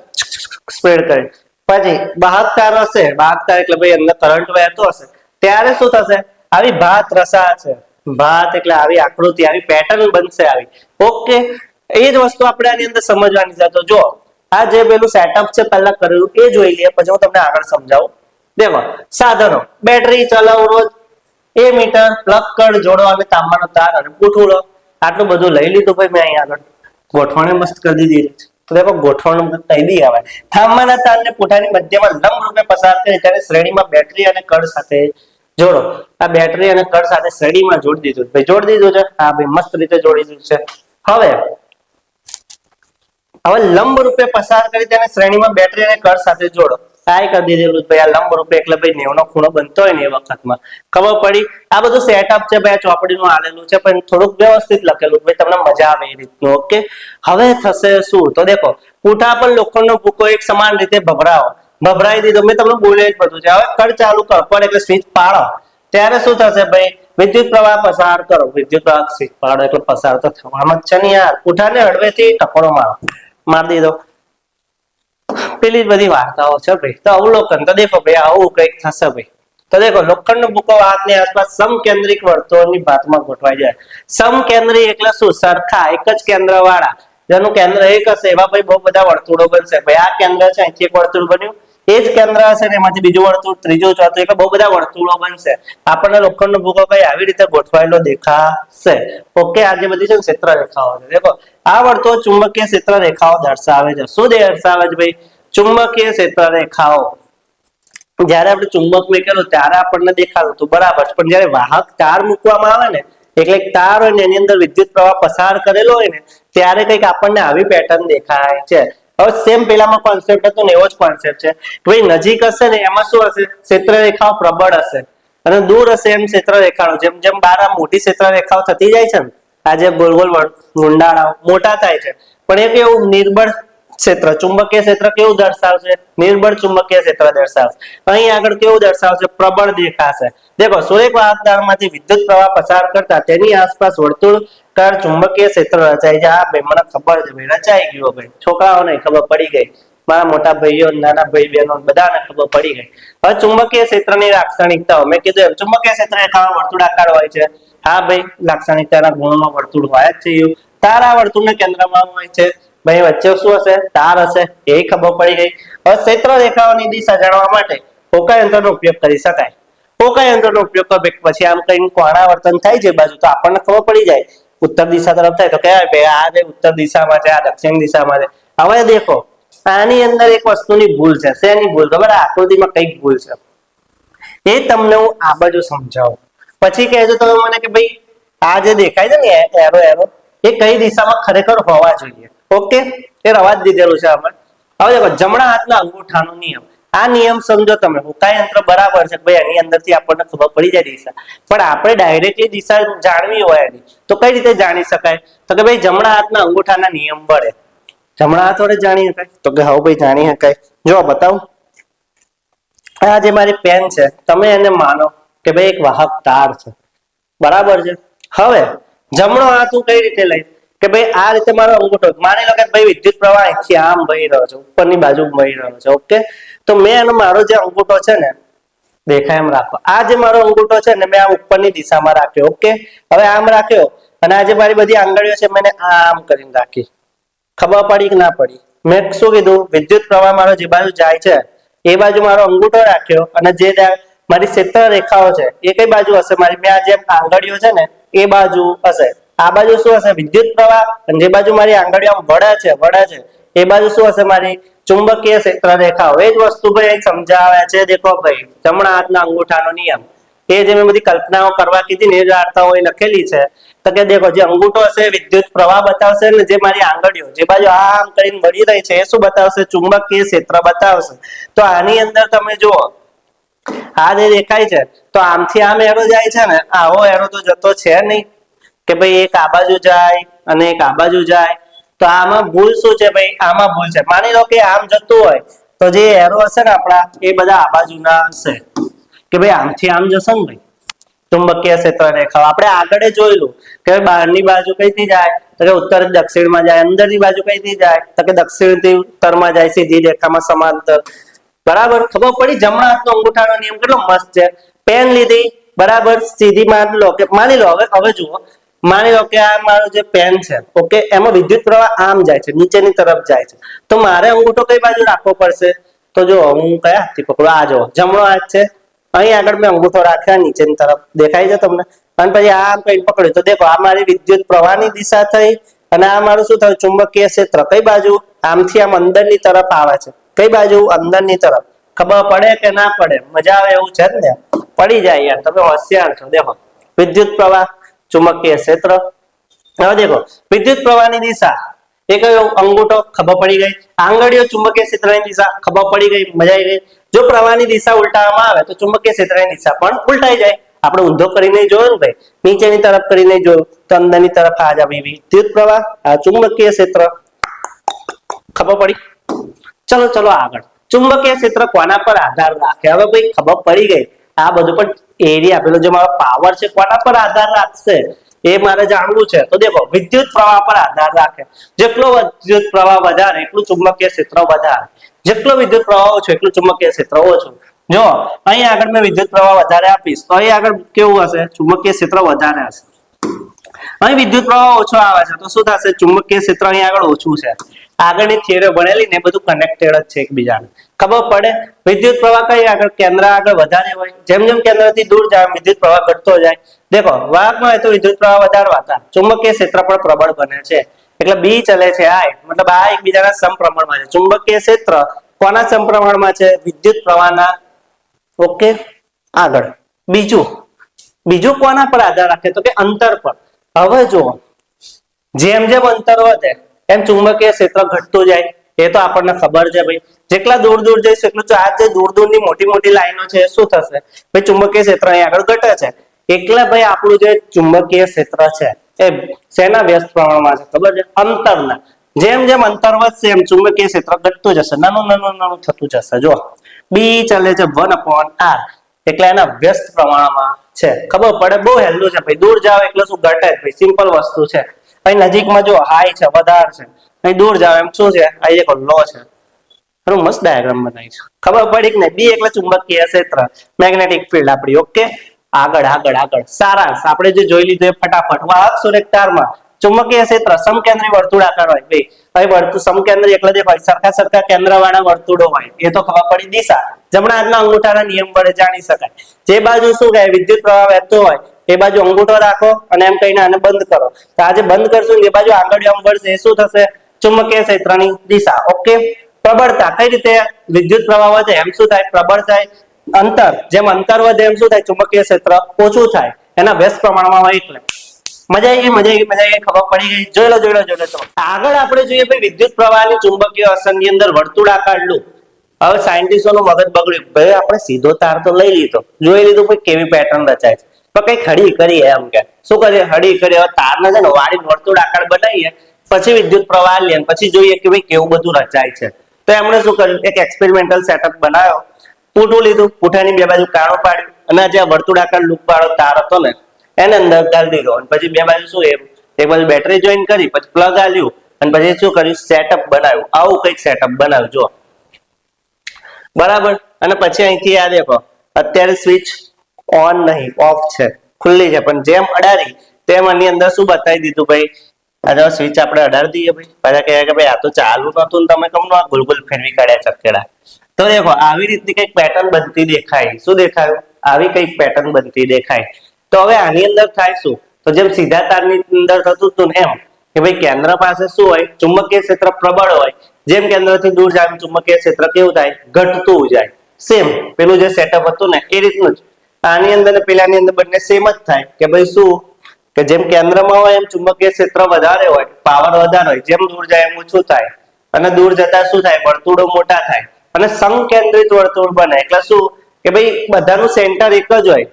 સ્પ્રેડ કરી. પછી વાહક તાર હશે, વાહક તાર એટલે ભાઈ અંદર કરંટ વહેતો હશે, ત્યારે શું થશે? આવી ભાત રસા છે, ભાત એટલે આવી આકૃતિ, આવી પેટર્ન બનશે આવી. ઓકે, એ જ વસ્તુ આપણે આની અંદર સમજવાની છે. તો જો આ જે પેલું સેટઅપ છે પહેલા કરેલું એ જોઈ લઈએ, પછી હું તમને આગળ સમજાવું. દેખો, સાધનો, બેટરી, ચલાવરોધ, એ મીટર, પ્લગ કડ જોડો અને તાંબાનો તાર અને પૂઠું લો. આટલું બધું લઈ લીધું ભાઈ મેં અહીં આગળ. ગોઠવણ મસ્ત કરી દીધી. તો દેખો, ગોઠવણ કહી દી આવે. તાંબાના તારને પૂઠાની મધ્યમાં લંબ રૂપે પસાર કરી ત્યારે શ્રેણીમાં બેટરી અને કડ સાથે જોડો. આ બેટરી અને કડ સાથે શ્રેણીમાં જોડી દીધું ભાઈ, જોડી દીધું છે. હા ભાઈ, મસ્ત રીતે જોડી દીધું છે. હવે લંબ રૂપે પસાર કરી તેને શ્રેણીમાં બેટરી અને કડ સાથે જોડો. આ કરી દીધેલું ભાઈ. આ લંબ રૂપે એટલે ભાઈ 90 નો ખૂણો બનતો હોય ને એ વખતમાં ખબર પડી. આ બધું સેટઅપ છે ભાઈ, ચોપડીનું આલેલું છે પણ થોડુંક વ્યવસ્થિત લખેલું ભાઈ, તમને મજા આવે એ રીતનું. ઓકે, હવે થશે શું? તો દેખો, પૂઠા પર લોખંડનો ભૂકો એક સમાન રીતે ભભરાઈ દીધો. મેં તમને બોલ્યું જ બધું છે. હવે કડ ચાલુ કરો, કડ એટલે સ્વિચ પાડો ત્યારે શું થશે ભાઈ? વિદ્યુત પ્રવાહ પસાર કરો. વિદ્યુત પ્રવાહ સ્વિચ પાડો એટલે પસાર તો થવાનો જ છે ને યાર. પૂઠાને હળવેથી ટકોરો મારી દીધો. પેલી બધી વાર્તાઓ છે ભાઈ. તો અવલોકન તો દેખો ભાઈ, આવું કઈક થશે ભાઈ. તો દેખો, લોખંડનો ભૂકો વાહકની આસપાસ સમકેન્દ્રિક વર્તુળની ભાતમાં ગોઠવાઈ જાય. સમકેન્દ્રી એટલે શું? સરખા એક જ કેન્દ્ર વાળા, જેનું કેન્દ્ર એક હશે એવા ભાઈ બહુ બધા વર્તુળો બનશે ભાઈ. આ કેન્દ્ર છે, અહીંથી એક વર્તુળ બન્યું, એ જ કેન્દ્ર હશે ને એમાંથી બીજું વર્તુળ, ત્રીજું, ચોથું, એટલે બહુ બધા વર્તુળો બનશે. આપણને લોખંડનો ભૂકો કઈ આવી રીતે ગોઠવાયેલો દેખાશે. ઓકે, આ જે બધી છે ને ક્ષેત્ર રેખાઓ છે, દેખો આ વર્તુળ ચુંબકીય ક્ષેત્ર રેખાઓ દર્શાવે છે. શું દર્શાવે છે ભાઈ? ચુંબકીય ક્ષેત્ર રેખાઓ. જયારે આપણે ચુંબક મૂકેલું ત્યારે આપણને દેખાતું હતું બરાબર, પણ જયારે વાહક તાર મૂકવામાં આવે ને એટલે તાર હોય ને એની અંદર વિદ્યુત પ્રવાહ પસાર કરેલો હોય ને ત્યારે કંઈક આપણને આવી પેટર્ન દેખાય છે. હવે સેમ પેલામાં કોન્સેપ્ટ હતો ને એવો જ કોન્સેપ્ટ છે. ભાઈ નજીક હશે ને એમાં શું હશે? ક્ષેત્ર રેખાઓ પ્રબળ હશે, અને દૂર હશે એમ ક્ષેત્ર રેખાઓ જેમ જેમ બાર મોટી ક્ષેત્ર રેખાઓ થતી જાય છે ને, આ જે ગોળ ગોળ ગુંડાળાઓ મોટા થાય છે, પણ એ કેવું નિર્બળ ક્ષેત્ર, ચુંબકીય ક્ષેત્ર કેવું દર્શાવશે? નિર્બળ ચુંબકીય ક્ષેત્ર દર્શાવશે. અહીં આગળ કેવું દર્શાવશે? પ્રબળ દેખાશે. દેખો, સુરેખ વાહક તારમાંથી વિદ્યુત પ્રવાહ પસાર કરતા તેની આસપાસ વર્તુળાકાર ચુંબકીય ક્ષેત્ર રચાય છે. આ ભાઈ મને ખબર છે ભાઈ, રચાઈ ગયો ભાઈ, છોકરાઓને ખબર પડી ગઈ. મારા મોટા ભાઈઓ નાના ભાઈ બહેનો બધાને ખબર પડી ગઈ. હવે ચુંબકીય ક્ષેત્રની લાક્ષણિકતાઓ મેં કીધું એમ ચુંબકીય ક્ષેત્ર રેખાઓ વર્તુળાકાર હોય છે. હા ભાઈ લાક્ષણિકતાના ગુણમાં વર્તુળ હોય જ છે. તાર આ વર્તુળના કેન્દ્રમાં હોય છે. ભાઈ વચ્ચે શું હશે? તાર હશે. એ ખબર પડી ગઈ. હવે ક્ષેત્ર રેખાઓની દિશા જાણવા માટે ફોકાય યંત્રનો ઉપયોગ કરી શકાય. ફોકાય યંત્રનો ઉપયોગ કરો પછી આમ કઈ કોણાવર્તન થાય છે બાજુ તો આપણને ખબર પડી જાય. ઉત્તર દિશા તરફ થાય તો કહેવાય ભાઈ આ જે ઉત્તર દિશામાં છે, આ દક્ષિણ દિશામાં છે. હવે દેખો આની અંદર એક વસ્તુની ભૂલ છે. શેની ભૂલ? ખબર? આકૃતિમાં કઈક ભૂલ છે. એ તમને હું આ બાજુ સમજાવું. પછી કહેજો તમે મને કે ભાઈ આ જે દેખાય છે ને એરો એરો એ કઈ દિશામાં ખરેખર હોવા જોઈએ. ઓકે, એ રવા જ દીધેલું છે આપણે. હવે દેખો જમણા હાથના અંગૂઠાનો નિયમ. આ નિયમ સમજો તમે. ફોકાય યંત્ર બરાબર છે ભાઈ, એની અંદરથી આપણને ખબર પડી જાય દિશા. પણ આપણે ડાયરેક્ટલી દિશા જાણવી હોય એની તો કઈ રીતે જાણી શકાય? તો કે ભાઈ જમણા હાથના અંગૂઠાના નિયમ વડે. જમણા હાથ વડે જાણી શકાય? તો કે હા ભાઈ જાણી શકાય. જો બતાવું. આ જે મારી પેન છે તમે એને માનો કે ભાઈ એક વાહક તાર છે. બરાબર છે. હવે જમણો હાથ હું કઈ રીતે લઈશ કે ભાઈ આ રીતે મારો અંગૂઠો. માની લો કે ભાઈ વિદ્યુત પ્રવાહ અહીંથી આમ વહી રહ્યો છે, ઉપરની બાજુ વહી રહ્યો છે. ઓકે, તો મેં એનો મારો જે અંગૂઠો છે ને દેખાય એમ રાખો. આ જે મારો અંગૂઠો છે ને મેં આ ઉપરની દિશામાં રાખ્યો. ઓકે, હવે આમ રાખ્યો અને આ જે મારી બધી આંગળીઓ છે મેં આમ કરીને રાખી. ખબર પડી કે ના પડી? મેં શું કીધું? વિદ્યુત પ્રવાહ મારો જે બાજુ જાય છે એ બાજુ મારો અંગૂઠો રાખ્યો અને જે મારી ક્ષેત્ર રેખાઓ છે એ કઈ બાજુ હશે? મારી બે આ જે આંગળીઓ છે ને એ બાજુ હશે. આ બાજુ શું હશે? વિદ્યુત પ્રવાહ. અને જે બાજુ મારી આંગળીઓ વળે છે એ બાજુ શું હશે? મારી ચુંબકીય ક્ષેત્ર રેખાઓ. એ જ વસ્તુ ભાઈ સમજાવે છે. દેખો ભાઈ જમણા હાથના અંગૂઠાનો નિયમ. એ જે મેં બધી કલ્પનાઓ કરવા કીધી ને એ વાર્તાઓ લખેલી છે. તો કે દેખો જે અંગૂઠો હશે વિદ્યુત પ્રવાહ બતાવશે ને જે મારી આંગળીઓ જે બાજુ આમ કરીને વળી રહી છે એ શું બતાવશે? ચુંબકીય ક્ષેત્ર બતાવશે. તો આની અંદર તમે જુઓ આ જે દેખાય છે તો આમથી આમ એરો જાય છે ને, આવો એરો તો જતો છે નહીં કે ભાઈ એક આ બાજુ જાય અને એક આ બાજુ જાય. તો આમાં ભૂલ શું છે ભાઈ? આમાં ભૂલ છે. માની લો કે આમ જતું હોય તો જે એરો હશે ને આપણા એ બધા આ બાજુના હશે કે ભાઈ આમથી આમ જશે ને ભાઈ ચુંબકીય ક્ષેત્ર રેખા. આપણે આગળ જોયેલું કે બહારની બાજુ કઈથી જાય તો કે ઉત્તર દક્ષિણમાં જાય. અંદરની બાજુ કઈથી જાય તો કે દક્ષિણથી ઉત્તરમાં જાય, સીધી રેખામાં સમાંતર. બરાબર ખબર પડી? જમણા હાથનો અંગૂઠાનો નિયમ કેટલો મસ્ત છે. પેન લીધી બરાબર સીધી માની લો કે માની લો હવે જુઓ માની લો કે આ મારો જે પેન છે ઓકે એમાં વિદ્યુત પ્રવાહ આમ જાય છે, નીચેની તરફ જાય છે. તો મારે અંગૂઠો કઈ બાજુ રાખવો પડશે? તો જો હું કયા હાથથી પકડું? આ જો જમણો હાથ છે. અહીં આગળ મેં અંગૂઠો રાખ્યા નીચેની તરફ. દેખાય છે તમને? અને પછી આમ કઈ પકડ્યું તો દેખો આ મારી વિદ્યુત પ્રવાહની દિશા થઈ અને આ મારું શું થયું? ચુંબકીય ક્ષેત્ર કઈ બાજુ? આમથી આમ અંદરની તરફ આવે છે. કઈ બાજુ? અંદરની તરફ. ખબર પડે કે ના પડે? મજા આવે એવું છે ને? પડી જાય યાર, તમે હોશિયાર છો. દેખો વિદ્યુત પ્રવાહ, ચુંબકીય ક્ષેત્ર. હવે દેખો વિદ્યુત પ્રવાહની દિશા એ કયો? અંગૂઠો. ખબર પડી ગઈ. આંગળીઓ ચુંબકીય ક્ષેત્રની દિશા ખબર પડી ગઈ. મજા આવી ગઈ. જો પ્રવાહની દિશા ઉલટાવવામાં આવે તો ચુંબકીય ક્ષેત્રની દિશા પણ ઉલટાઈ જાય. આપણે ઊંધો કરીને જોયું ને ભાઈ, નીચેની તરફ કરીને જોયું તો અંદરની તરફ આ જાય વિદ્યુત પ્રવાહ, આ ચુંબકીય ક્ષેત્ર. ખબર પડી? ચલો ચલો આગળ. ચુંબકીય ક્ષેત્ર કોના પર આધાર રાખે? હવે ભાઈ ખબર પડી ગઈ. આ બધું પણ એરિયા પેલો જે મારો પાવર છે કોના પર આધાર રાખશે એ મારે જાણવું છે. તો દેખો વિદ્યુત પ્રવાહ પર આધાર રાખે. જેટલો વિદ્યુત પ્રવાહ વધારે એટલું ચુંબકીય ક્ષેત્ર વધારે. જેટલો વિદ્યુત પ્રવાહ ઓછો એટલું ચુંબકીય ક્ષેત્ર ઓછું. જો અહીં આગળ મેં વિદ્યુત પ્રવાહ વધારે આપીશ તો અહીં આગળ કેવું હશે? ચુંબકીય ક્ષેત્ર વધારે હશે. અહીં વિદ્યુત પ્રવાહ ઓછો આવે છે તો શું થશે? ચુંબકીય ક્ષેત્ર અહીં આગળ ઓછું છે. આગળની થિયરી ભણેલી ને બધું કનેક્ટેડ જ છે એકબીજાને. ખબર પડે? વિદ્યુત પ્રવાહ કઈ આગળ કેન્દ્ર આગળ વધારે હોય. જેમ જેમ કેન્દ્રથી દૂર જાય વિદ્યુત પ્રવાહ ઘટતો જાય. દેખો વાહકમાં હોય તો વિદ્યુત પ્રવાહ વધારવા ચુંબકીય ક્ષેત્ર પણ પ્રબળ બને છે. એટલે બી ચલે છે આ મતલબ આ એકબીજાના સમપ્રમાણમાં છે. ચુંબકીય ક્ષેત્ર કોના સમપ્રમાણમાં છે? વિદ્યુત પ્રવાહના. ઓકે આગળ બીજું કોના પર આધાર રાખે? તો કે અંતર પર. હવે જુઓ જેમ જેમ અંતર વધે એમ ચુંબકીય ક્ષેત્ર ઘટતું જાય. એ તો આપણને ખબર છે ભાઈ. જેટલા દૂર દૂર જઈશું એટલું આ જે દૂર દૂરની મોટી મોટી લાઈનો છે શું થશે? ભાઈ ચુંબકીય ક્ષેત્ર અહીં આગળ ઘટે છે. એટલે ભાઈ આપણું જે ચુંબકીય ક્ષેત્ર છે એ શેના વ્યસ્ત પ્રમાણમાં છે? ખબર છે? અંતરના. જેમ જેમ અંતર વધશે એમ ચુંબકીય ક્ષેત્ર ઘટતું જશે, નાનું થતું જશે. જો બી ચાલે છે 1/r એટલે એના વ્યસ્ત પ્રમાણમાં છે. ખબર પડે? બહુ હેલું છે ભાઈ. દૂર જાવ એટલે શું ઘટે ભાઈ, સિમ્પલ વસ્તુ છે. અહીં નજીકમાં જો હાઈ છે વધારે છે, અહીં દૂર જાવ એમ શું છે? અહીં એક લો છે. એનું મસ્ત ડાયાગ્રામ બનાવીશું. ખબર પડી કે નહીં? બી એટલે ચુંબકીય ક્ષેત્ર, મેગ્નેટિક ફિલ્ડ આપણી. ઓકે, આગળ આગળ આગળ. સારાંશ આપણે જે જોઈ લીધું એ ફટાફટ. વાહક સુરેખ તારમાં ચુંબકીય ક્ષેત્ર સમકેન્દ્રી વર્તુળાકાર હોય. ભાઈ અહીં વર્તુળ સમકેન્દ્રી એટલે દેખો સરખા સરખા કેન્દ્રવાળા વર્તુળો હોય, એ તો ખબર પડી. દિશા જમણા હાથના અંગૂઠાના નિયમ વડે જાણી શકાય. જે બાજુ શું કહે વિદ્યુત પ્રવાહ વહેતો હોય એ બાજુ અંગૂઠો રાખો અને એમ કહીને આને બંધ કરો. તો આ જે બંધ કરશું એ બાજુ આંગળીઓ આમ વળશે, એ શું થશે? ચુંબકીય ક્ષેત્રની દિશા. ઓકે, પ્રબળતા કઈ રીતે વિદ્યુત પ્રવાહ વધે એમ શું થાય? પ્રબળ થાય. અંતર જેમ અંતર વધે એમ શું થાય? ચુંબકીય ક્ષેત્ર ઓછું થાય. એના વ્યસ્ત પ્રમાણમાં હોય એટલે. મજા આવી ગઈ, મજા આવી ગઈ, મજા આવી ગઈ. ખબર પડી ગઈ. જોઈ લો જોઈ લો જોઈ લો. તો આગળ આપણે જોઈએ ભાઈ વિદ્યુત પ્રવાહની ચુંબકીય અસરની અંદર વર્તુળાકાર લૂપ. હવે સાયન્ટિસ્ટોનું મગજ બગડ્યું. ભાઈ આપણે સીધો તાર તો લઈ લીધો, જોઈ લીધું ભાઈ કેવી પેટર્ન રચાય છે, તો કઈ હળી કરીએ એમ કે શું કરીએ? હળી કરીએ. હવે તારને છે ને વાળી વર્તુળાકાર બનાવીએ, પછી વિદ્યુત પ્રવાહ લઈએ, પછી જોઈએ કે ભાઈ કેવું બધું રચાય છે. તો એમણે શું કર્યું? એક એક્સપેરિમેન્ટલ સેટઅપ બનાવ્યો. પૂઠું લીધું, પૂઠાની બે બાજુ કાણું પાડ્યું અને જે વર્તુળાકાર લૂપ વાળો તાર હતો ને એને અંદર ગાળી દીધો. અને પછી બે બાજુ શું એક બાજુ બેટરી જોઈન કરી, પછી પ્લગ આલ્યું અને પછી શું કર્યું? સેટઅપ બનાવ્યું. આવું કઈક સેટઅપ બનાવ્યું જો બરાબર. અને પછી અહીંથી આ દેખો અત્યારે સ્વિચ ઓન નહીં, ઓફ છે, ખુલ્લી છે, પણ જેમ અડાડી તેમ આની અંદર શું બતાવી દીધું ભાઈ? આ સ્વિચ આપણે અડાડી દઈએ ભાઈ, પાછા કહે કે ભાઈ આ તો ચાલુ નતું ને તમે કમનો ગોલ ગોલ ફેરવી કાઢ્યા ચક્કડા. તો દેખો આવી રીતની કઈક પેટર્ન બનતી દેખાય. શું દેખાયું? આવી કઈક પેટર્ન બનતી દેખાય. તો હવે આની અંદર થાય શું? તો જેમ સીધા તારની અંદર થતું હતું ને એમ કે ભાઈ કેન્દ્ર પાસે શું હોય? ચુંબકીય ક્ષેત્ર પ્રબળ હોય. જેમ કેન્દ્રથી દૂર જાય ચુંબકીય ક્ષેત્ર કેવું થાય? ઘટતું જાય. સેમ પેલું જે સેટઅપ હતું ને એ રીતનું જ આની અંદર ને પેલાની અંદર બંને સેમ જ થાય કે ભાઈ શું કે જેમ કેન્દ્રમાં હોય એમ ચુંબકીય ક્ષેત્ર વધારે હોય, પાવર વધારે હોય, જેમ દૂર જાય એમ ઓછું થાય. અને દૂર જતા શું થાય? વર્તુળો મોટા થાય અને સંકેન્દ્રિત વર્તુળ બને. એટલે શું કે ભાઈ બધાનું સેન્ટર એક જ હોય.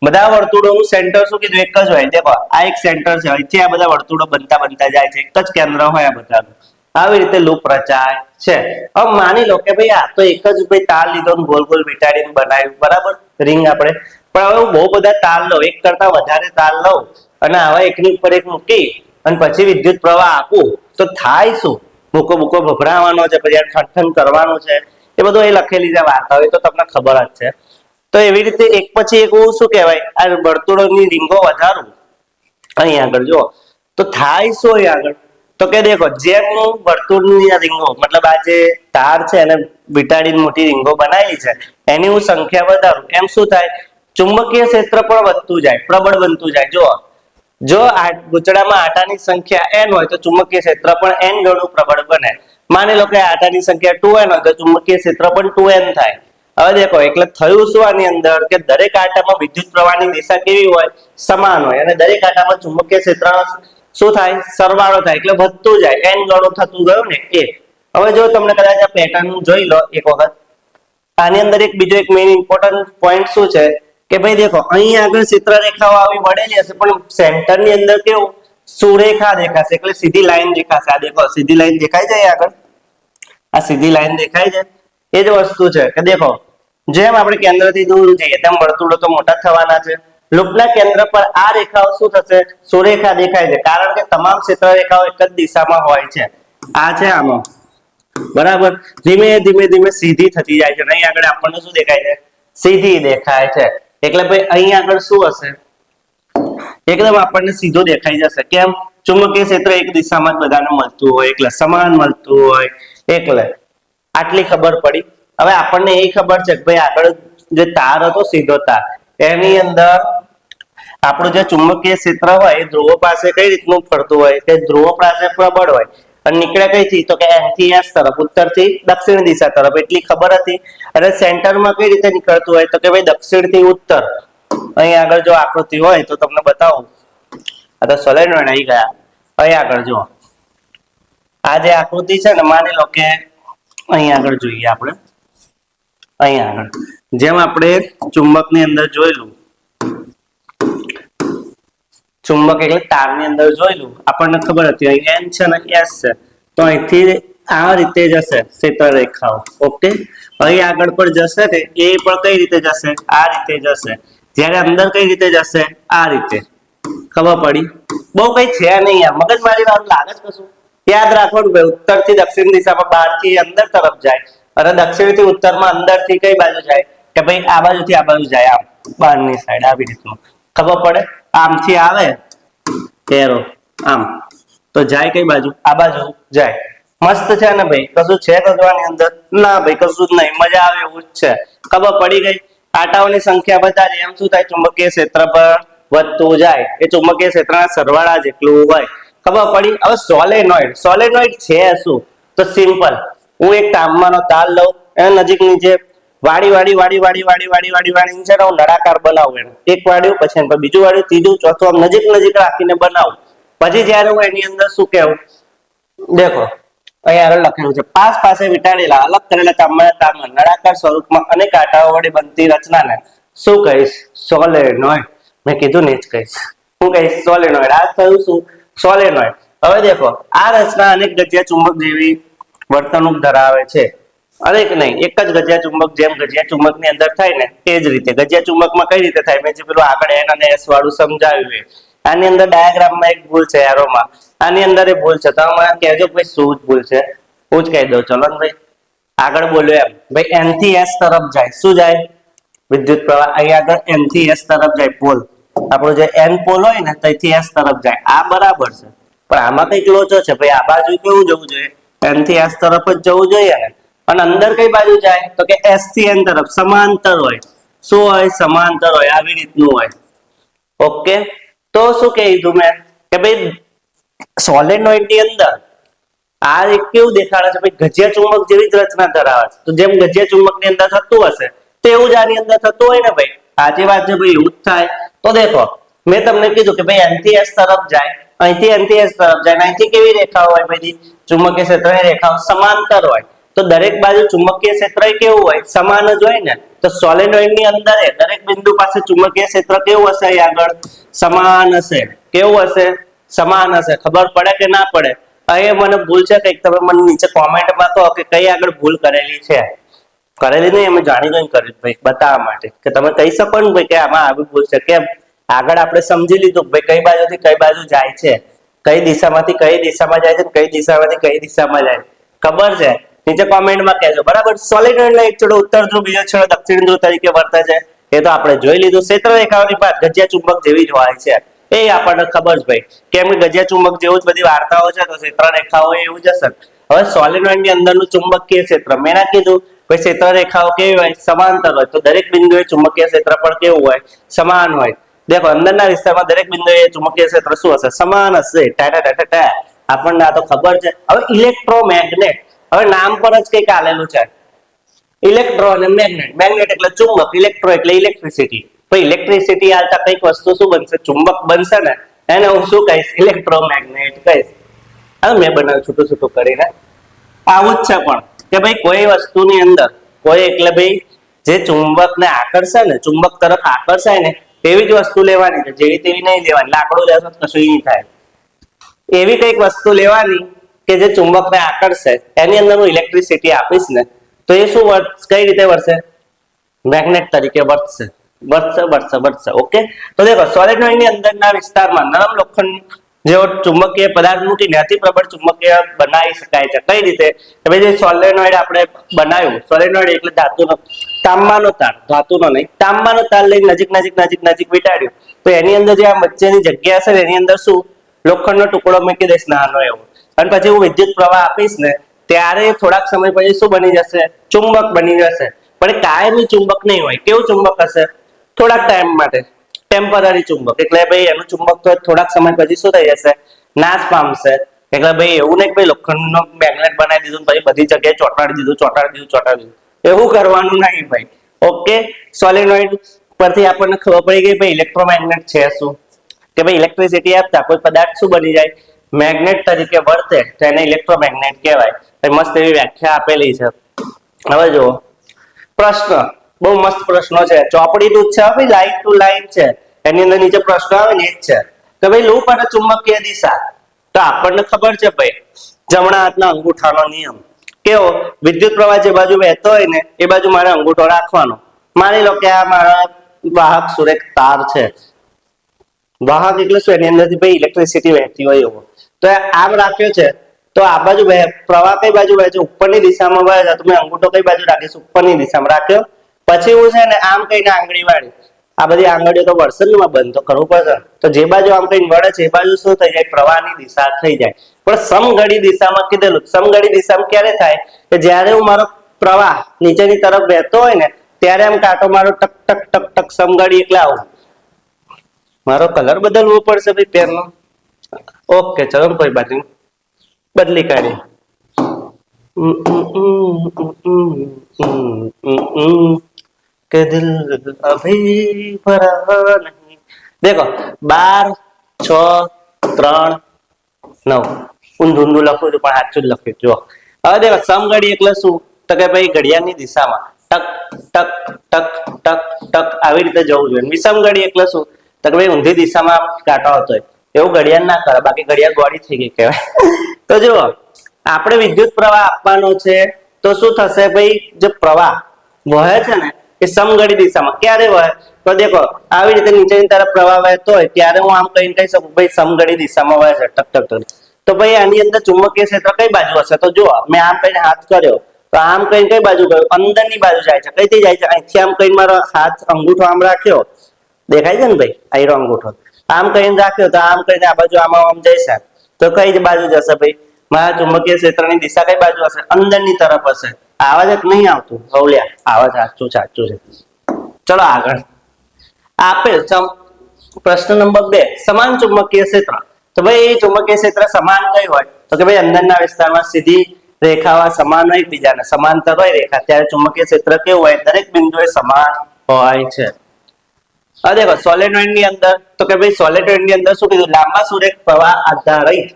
બધા વર્તુળોનું સેન્ટર શું કીધું? એક જ હોય. દેખો આ એક સેન્ટર છે, અહીંથી આ બધા વર્તુળો બનતા બનતા જાય છે, એક જ કેન્દ્ર હોય આ બધાનું. આવી રીતે લૂપ રચાય છે. હવે માની લો કે ભાઈ આ તો એક જ ભાઈ તાર લીધો ને ગોલ ગોલ વીંટાળીને બનાવ્યું, બરાબર, રિંગ આપણે. પણ હવે હું બહુ બધા તાર લઉં, એક કરતા વધારે તાર લઉં અને આવા એકની ઉપર એક મૂકી અને પછી વિદ્યુત પ્રવાહ આપું તો થાય શું? મૂકો મૂકો ભભરાવાનો છે, પછી ઠંઠન કરવાનું છે, એ બધું એ લખેલી છે વાર્તા હોય તો તમને ખબર જ છે. તો એવી રીતે એક પછી એક હું શું કહેવાય આ વર્તુળોની રીંગો વધારું અહીં આગળ જો તો થાય શું? અહીં આગળ તો કે દેખો જેમ હું વર્તુળની રીંગો મતલબ આ જે તાર છે એને વીંટાળીને મોટી રીંગો બનાવેલી છે એની હું સંખ્યા વધારું એમ શું થાય? ચુંબકીય ક્ષેત્ર પણ વધતું જાય, પ્રબળ બનતું જાય. જો ગૂંચળામાં આટાની સંખ્યા n હોય તો ચુંબકીય ક્ષેત્ર પણ n ગણું પ્રબળ બને. માની લો કે આટાની સંખ્યા 2n હોય તો ચુંબકીય ક્ષેત્ર પણ 2n થાય. હવે દેખો એટલે થયું શું આની અંદર કે દરેક આટામાં વિદ્યુત પ્રવાહની દિશા કેવી હોય? સમાન હોય. અને દરેક આટામાં ચુંબકીય ક્ષેત્ર શું થાય? સરવાળો થાય એટલે વધતું જાય, n ગણું થતું ગયું ને એ. હવે જો તમને કદાચ આ પેટર્ન જોઈ લો એક વખત, આની અંદર એક બીજો એક મેઇન ઇમ્પોર્ટન્ટ પોઈન્ટ શું છે કે ભાઈ દેખો અહીં આગળ ચિત્ર રેખાઓ આવી વળેલી હશે પણ સેન્ટર ની અંદર કેવું સુરેખા દેખાશે, એટલે સીધી લાઈન દેખાશે. આ દેખો સીધી લાઈન દેખાય છે આગળ, આ સીધી લાઈન દેખાય છે. એ જ વસ્તુ છે કે દેખો જેમ આપણે કેન્દ્રથી દૂર જઈએ તેમ વર્તુળો તો મોટા થવાના છે. લૂપના કેન્દ્ર પર આ રેખાઓ શું થશે? સુરેખા દેખાય છે, કારણ કે તમામ ક્ષેત્ર રેખાઓ એક જ દિશામાં હોય છે. આ છે આમાં બરાબર, ધીમે ધીમે ધીમે સીધી થતી જાય છે. અહીં આગળ આપણને શું દેખાય છે? સીધી દેખાય છે. એટલે ભાઈ અહીં આગળ શું હશે? એકદમ આપણને સીધો દેખાઈ જશે. કેમ? ચુંબકીય ક્ષેત્ર એક દિશામાં જ બધાને મળતું હોય એટલે સમાન મળતું હોય એટલે આટલી ખબર પડી. હવે આપણને એ ખબર છે કે ભાઈ આગળ જે તાર હતો સીધો તાર એની અંદર આપણું જે ચુંબકીય ક્ષેત્ર હોય એ ધ્રુવો પાસે કઈ રીતનું ફરતું હોય? તે ધ્રુવો પાસે પ્રબળ હોય અને નીકળે કઈથી? તો કે n થી s તરફ, ઉત્તરથી દક્ષિણ દિશા તરફ. એટલી ખબર હતી. અને સેન્ટરમાં કઈ રીતે નીકળતું હોય? તો કે ભાઈ દક્ષિણથી ઉત્તર. અહીં આગળ જો આકૃતિ હોય તો તમને બતાવું. આ તો સોલેનોઇડ આવી ગયા. અહીં આગળ જો આ જે આકૃતિ છે ને, માની લો કે અહીં આગળ જોઈએ આપણે, અહીં આગળ જેમ આપણે ચુંબકની અંદર જોયેલું, ચુંબક એટલે તારની અંદર જોયેલું, આપણને ખબર હતી અહીં n છે ને s છે, તો અહીંથી આ રીતે જશે ક્ષેત્ર રેખાઓ. ઓકે, અહીં આગળ પર જશે ને એ પણ કઈ રીતે જશે? આ રીતે જશે. જ્યારે અંદર કઈ રીતે જશે? આ રીતે. ખબર પડી? બહુ કઈ છે નહીં યાર, મગજમારી વાળું લાગે છે કશું? યાદ રાખવાનું ભાઈ, ઉત્તરથી દક્ષિણ દિશામાં બહારથી અંદર તરફ જાય અને દક્ષિણથી ઉત્તરમાં અંદરથી કઈ બાજુ જાય કે ભાઈ આ બાજુથી આ બાજુ જાય, આમ બહારની સાઈડ આવી રીતનું ખબર પડે. આમથી આવે એરો આમ તો જાય કઈ બાજુ, આ બાજુ જાય. મસ્ત છે ને ભાઈ, કશું છે કરવાની અંદર? ના ભાઈ કશું જ નહીં, મજા આવે એવું જ છે. ખબર પડી ગઈ. આટાઓની સંખ્યા વધારે એમ શું થાય, ચુંબકીય ક્ષેત્રફળ વધતું જાય. એ ચુંબકીય ક્ષેત્રના સરવાળા જેટલું હોય. ખબર પડી. હવે સોલેનોઇડ છે શું? તો સિમ્પલ, હું એક તાંબાનો તાર લઉં, એને નજીક નીચે વાડી છે ને હું નળાકાર બનાવું. એને એક વાડ્યું, પછી બીજું વાડ્યું, ત્રીજું, ચોથું, આમ નજીક રાખીને બનાવું. પછી જયારે હું એની અંદર શું કહેવું, દેખો અહીંયા લખેલું છે, પાસે વીંટાળેલા અલગ કરેલા તાંબાના તારમાં નળાકાર સ્વરૂપમાં અનેક કાંટાઓ વડે બનતી રચનાને શું કહીશ? સોલેનોઇડ. મેં કીધું ને જ કહીશ. હું કહીશ સોલેનોઇડ. આ થયું શું? સોલેનોઇડ. હવે દેખો આ રચના અનેક ગજિયા ચુંબક જેવી વર્તણૂક ધરાવે છે. અનેક નહીં, એક જ ગજિયા ચુંબક જેમ ગજિયા ચુંબક ની અંદર થાય ને એ જ રીતે ગજિયા ચુંબકમાં કઈ રીતે થાય, મેં જે પેલું આગળ એન અને એસ વાળું સમજાવ્યું. આની અંદર ડાયાગ્રામમાં એક ભૂલ છે, એરોમાં આની અંદર એ ભૂલ છે. તો મને કહેજો ભાઈ શું ભૂલ છે, હું જ કહી દઉં. ચલો ને ભાઈ, આગળ બોલ્યો એમ ભાઈ એન થી એસ તરફ જાય. શું જાય? વિદ્યુત પ્રવાહ. અહીં આગળ એન થી એસ તરફ જાય પોલ. આપણો જે એન પોલ હોય ને ત્યાંથી એસ તરફ જાય. આ બરાબર છે, પણ આમાં કઈક લોચો છે ભાઈ. આ બાજુ કેવું જવું જોઈએ? એન થી એસ તરફ જ જવું જોઈએ ને. અને અંદર કઈ બાજુ જાય તો કે એસ થી એન તરફ સમાંતર હોય. શું હોય? સમાંતર હોય. આવી રીતનું હોય. ઓકે, તો શું કીધું મેં કે ભાઈ સોલેનોઇડ ની અંદર આ એક કેવું દેખાડે છે ભાઈ, ગજિયા ચુંબક જેવી જ રચના ધરાવે છે. તો જેમ ગજિયા ચુંબક ની અંદર થતું હશે તો એવું જ આની અંદર થતું હોય ને ભાઈ. સાચી વાત છે ભાઈ, એવું જ થાય. તો દેખો મેં તમને કીધું કે ભાઈ એન થી એસ તરફ જાય, અહીંથી એન થી એસ તરફ જાય. અહીંથી કેવી રેખાઓ હોય ભાઈ? ચુંબકીય ક્ષેત્રની રેખાઓ સમાંતર હોય. તો દરેક બાજુ ચુંબકીય ક્ષેત્ર કેવું હોય? સમાન જ હોય ને. તો સોલેનોઇડ ની અંદર દરેક બિંદુ પાસે ચુંબકીય ક્ષેત્ર કેવું હશે? અહીં આગળ સમાન હશે. કેવું હશે? સમાન હશે. ખબર પડે કે ના પડે? અહીં મને ભૂલ છે કઈક, તમે મને નીચે કોમેન્ટમાં કહો કે કઈ આગળ ભૂલ કરેલી છે. કરેલી નહીં, અમે જાણી જોઈને કરી ભાઈ, બતાવવા માટે કે તમે કહી શકો ને ભાઈ કે આમાં આવી ભૂલ છે. કેમ? આગળ આપણે સમજી લીધું ભાઈ કઈ બાજુથી કઈ બાજુ જાય છે, કઈ દિશામાંથી કઈ દિશામાં જાય છે, કઈ દિશામાંથી કઈ દિશામાં જાય. ખબર છે? નીચે કોમેન્ટમાં કહેજો. બરાબર. સોલેનોઇડ એક છેડો ઉત્તર ધ્રુવ, બીજો છેડો દક્ષિણ ધ્રુવ તરીકે વર્તે છે. એ તો આપણે જોઈ લીધું. ક્ષેત્ર રેખાઓની પાછળ ગજિયા ચુંબક જેવી જ હોય છે. એ આપણને ખબર છે ભાઈ, કેમ કે ગજિયા ચુંબક જેવું જ બધી વાર્તાઓ છે, તો ક્ષેત્ર રેખાઓ એવું જ હશે. હવે સોલેનોઇડ ની અંદરનું ચુંબકીય ક્ષેત્ર મેં ના કીધું ભાઈ, ક્ષેત્ર રેખાઓ કેવી હોય? સમાંતર હોય. તો દરેક બિંદુએ ચુંબકીય ક્ષેત્ર પણ કેવું હોય? સમાન હોય. દેખો અંદરના વિસ્તારમાં દરેક બિંદુએ ચુંબકીય ક્ષેત્ર શું હશે? સમાન હશે. આપણને આ તો ખબર છે. હવે ઇલેક્ટ્રોમેગ્નેટ, હવે નામ પર જ કઈક આલેલું છે. ઇલેક્ટ્રો અને મેગ્નેટ. મેગ્નેટ એટલે ચુંબક, ઇલેક્ટ્રો એટલે ઇલેક્ટ્રિસિટી. તો ઇલેક્ટ્રિસિટી આવતા કઈક વસ્તુ શું બનશે? ચુંબક બનશે ને. એને હું શું કહીશ? ઇલેક્ટ્રોમેગ્નેટ કહીશ. હવે મેં બનાવ્યું છૂટું છૂટું કરીને. આવું જ છે પણ કે ભાઈ કોઈ વસ્તુની અંદર કોઈ એટલે ભાઈ જે ચુંબકને આકર્ષે ને, ચુંબક તરફ આકર્ષાય ને એવી જ વસ્તુ લેવાની છે. જેવી તેવી નહીં લેવાની. લાકડું લેશો તો કશું નહીં થાય. એવી કઈક વસ્તુ લેવાની કે જે ચુંબકને આકર્ષે, એની અંદર હું ઇલેક્ટ્રિસિટી આપીશ ને તો એ શું કઈ રીતે વર્તે? મેગ્નેટ તરીકે વર્તશે. ઓકે, તો દેખો સોલેનોઇડ ની અંદરના વિસ્તારમાં નરમ લોખંડ જેવો ચુંબકીય પદાર્થ મૂકીને અતિ પ્રબળ ચુંબકીય બનાવી શકાય છે. કઈ રીતે? કે ભાઈ જે સોલેનોઇડ આપણે બનાવ્યું, સોલેનોઇડ એટલે ધાતુનો તાંબાનો તાર, ધાતુનો નહીં, તાંબાનો તાર લઈને નજીક વીંટાળ્યું. તો એની અંદર જે આ વચ્ચેની જગ્યા છે એની અંદર શું લોખંડનો ટુકડો મૂકી દઈશ નાનો એવો, અને પછી હું વિદ્યુત પ્રવાહ આપીશ ને ત્યારે થોડાક સમય પછી શું બની જશે? ચુંબક બની જશે. પણ કાયમી ચુંબક નહીં હોય. કેવું ચુંબક હશે? થોડાક ટાઈમ માટે ટેમ્પરરી ચુંબક. એટલે ભાઈ એનું ચુંબક તો થોડાક સમય પછી શું થઈ જશે? નાશ પામશે. એટલે ભાઈ એવું નહીં કે ભાઈ લોખંડનો મેગ્નેટ બનાવી દીધું પછી બધી જગ્યાએ ચોંટાડી દીધું. એવું કરવાનું નહીં ભાઈ. ઓકે, સોલેનોઇડ પરથી આપણને ખબર પડી ગઈ ભાઈ ઇલેક્ટ્રોમેગ્નેટ છે શું? કે ભાઈ ઇલેક્ટ્રિસિટી આપતા કોઈ પદાર્થ શું બની જાય? મેગ્નેટ તરીકે વર્તે તો એને ઇલેક્ટ્રોમેગ્નેટ કહેવાય. મસ્ત એવી વ્યાખ્યા આપેલી છે. હવે જુઓ પ્રશ્ન, બહુ મસ્ત પ્રશ્નો છે. ચોપડીનું જ છે ભાઈ, લાઈન ટુ લાઈન છે. એની અંદર નીચે પ્રશ્ન આવે ને એ જ છે કે ભાઈ લૂપ અને ચુંબકીય દિશા. તો આપણને ખબર છે ભાઈ જમણા હાથના અંગૂઠાનો નિયમ કેવો? વિદ્યુત પ્રવાહ જે બાજુ વહેતો હોય ને એ બાજુ મારે અંગૂઠો રાખવાનો. માની લો કે આ મારા વાહક સુરેખ તાર છે. વાહક એટલે શું? એની અંદરથી ભાઈ ઇલેક્ટ્રિસિટી વહેતી હોય એવો. તો આમ રાખ્યો છે તો આ બાજુ પ્રવાહ કઈ બાજુ વહે છે? ઉપરની દિશામાં વહે છે. તો મેં અંગૂઠો કઈ બાજુ રાખીશ? ઉપરની દિશામાં રાખ્યો. પછી હું છે ને આમ કહીને આંગળી વાળી, આ બધી આંગળીઓ તો વળશે ને, બંધ તો કરવું પડશે. તો જે બાજુ આમ કઈ વળે છે એ બાજુ શું થઈ જાય? પ્રવાહની દિશા થઈ જાય. પણ સમઘડી દિશામાં કીધેલું. સમઘડી દિશામાં ક્યારે થાય? કે જ્યારે હું મારો પ્રવાહ નીચેની તરફ વહેતો હોય ને ત્યારે આમ કાંટો મારો ટક ટક ટક ટક સમઘડી એટલે આવું. મારો કલર બદલવો પડશે ભાઈ પેનનો. ઓકે ચલો કોઈ બાજુ બદલી કાઢી. કે દિલ અભી ભરા નહીં. દેખો 12 6 3 9 ઊંધું ઊંધું લખું છું પણ સાચું જ લખ્યું. જો હવે દેખો સમઘડી એટલે શું? તો કે ભાઈ ઘડિયાળની દિશામાં ટક ટક ટક ટક ટક આવી રીતે જવું જોઈએ. વિષમઘડી એટલે શું? તો કે ભાઈ ઊંધી દિશામાં કાંટો આવતો હોય એવું ઘડિયાળ ના કરે, બાકી ઘડિયાળ ગોળી થઈ ગઈ કહેવાય. તો જુઓ આપણે વિદ્યુત પ્રવાહ આપવાનો છે તો શું થશે ભાઈ? જે પ્રવાહ વહે છે ને એ સમઘડી દિશામાં ક્યારે વહે? તો દેખો આવી રીતે નીચેની તરફ પ્રવાહ વહેતો હોય ત્યારે હું આમ કહીને કહી શકું ભાઈ સમઘડી દિશામાં વહે છે ટક ટક ટક. તો ભાઈ આની અંદર ચુંબકીય ક્ષેત્ર કઈ બાજુ હશે? તો જુઓ મેં આમ કહીને હાથ કર્યો તો આમ કહીને કઈ બાજુ ગયો? અંદરની બાજુ જાય છે. કઈથી જાય છે? અહીંથી આમ કહીને મારો હાથ અંગૂઠો આમ રાખ્યો, દેખાય છે ને ભાઈ? આયરો અંગૂઠો આમ કહીને રાખ્યો તો આમ કહીને આ બાજુ આમાં આમ જઈશે તો કઈ બાજુ જશે ભાઈ? મારા ચુંબકીય ક્ષેત્રની દિશા કઈ બાજુ હશે? અંદરની તરફ હશે. આવાજ જ નહીં આવતું હવલ્યા? આવાજ સાચું સાચું છે. ચલો આગળ આપેલ પ્રશ્ન નંબર 2 સમાન ચુંબકીય ક્ષેત્ર. તો ભાઈ ચુંબકીય ક્ષેત્ર સમાન કઈ હોય? તો કે ભાઈ અંદરના વિસ્તારમાં સીધી રેખાઓ સમાન હોય એકબીજાને, સમાંતર હોય રેખા, ત્યારે ચુંબકીય ક્ષેત્ર કેવું હોય? દરેક બિંદુએ સમાન હોય છે. હવે દેખો સોલેનોઇડ ની અંદર તો કે ભાઈ સોલેનોઇડ ની અંદર શું કીધું? લાંબા સુરેખ પ્રવાહ આધારિત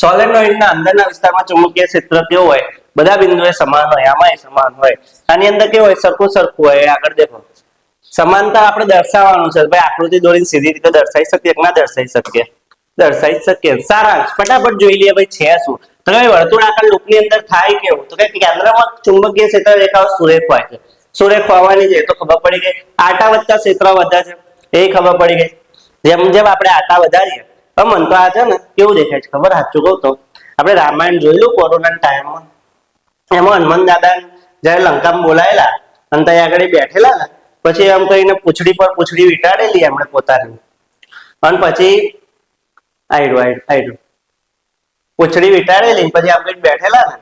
સોલેનોઇડ ના અંદરના વિસ્તારમાં ચુંબકીય ક્ષેત્ર કેવું હોય? બધા બિંદુએ સમાન હોય. આમાં સમાન હોય. આની અંદર કેવું હોય? સરખું સરખું હોય. આગળ દેખો સમાનતા આપણે દર્શાવવાનું છે ભાઈ. આકૃતિ દોરીને સીધી રીતે દર્શાવી શકીએ કે ના દર્શાવી શકીએ? દર્શાવી શકીએ. સારાંશ ફટાફટ જોઈ લઈએ ભાઈ છે શું? તો કે વર્તુળાકાર લૂપની અંદર થાય કેવું? તો કે કેન્દ્રમાં ચુંબકીય ક્ષેત્ર રેખાઓ સુરેખ હોય છે. સુરેખ હોવાની છે તો ખબર પડી ગઈ. આટા વધતા ક્ષેત્ર વધે છે એ ખબર પડી ગઈ. જેમ જેમ આપણે આટા વધારીએ તો મન તો આ છે ને કેવું દેખાય છે ખબર? સાચું કહું તો આપણે રામાયણ જોયેલું કોરોના ટાઈમમાં, એમાં હનુમાન દાદા જયારે લંકામાં બોલાયેલા અને ત્યાં આગળ બેઠેલા ને પછી એમ કહીને પૂંછડી પર પૂંછડી વીંટાળેલી એમણે પોતાની, અને પછી આયડું પૂંછડી વીંટાળેલી પછી આમ કઈ બેઠેલા ને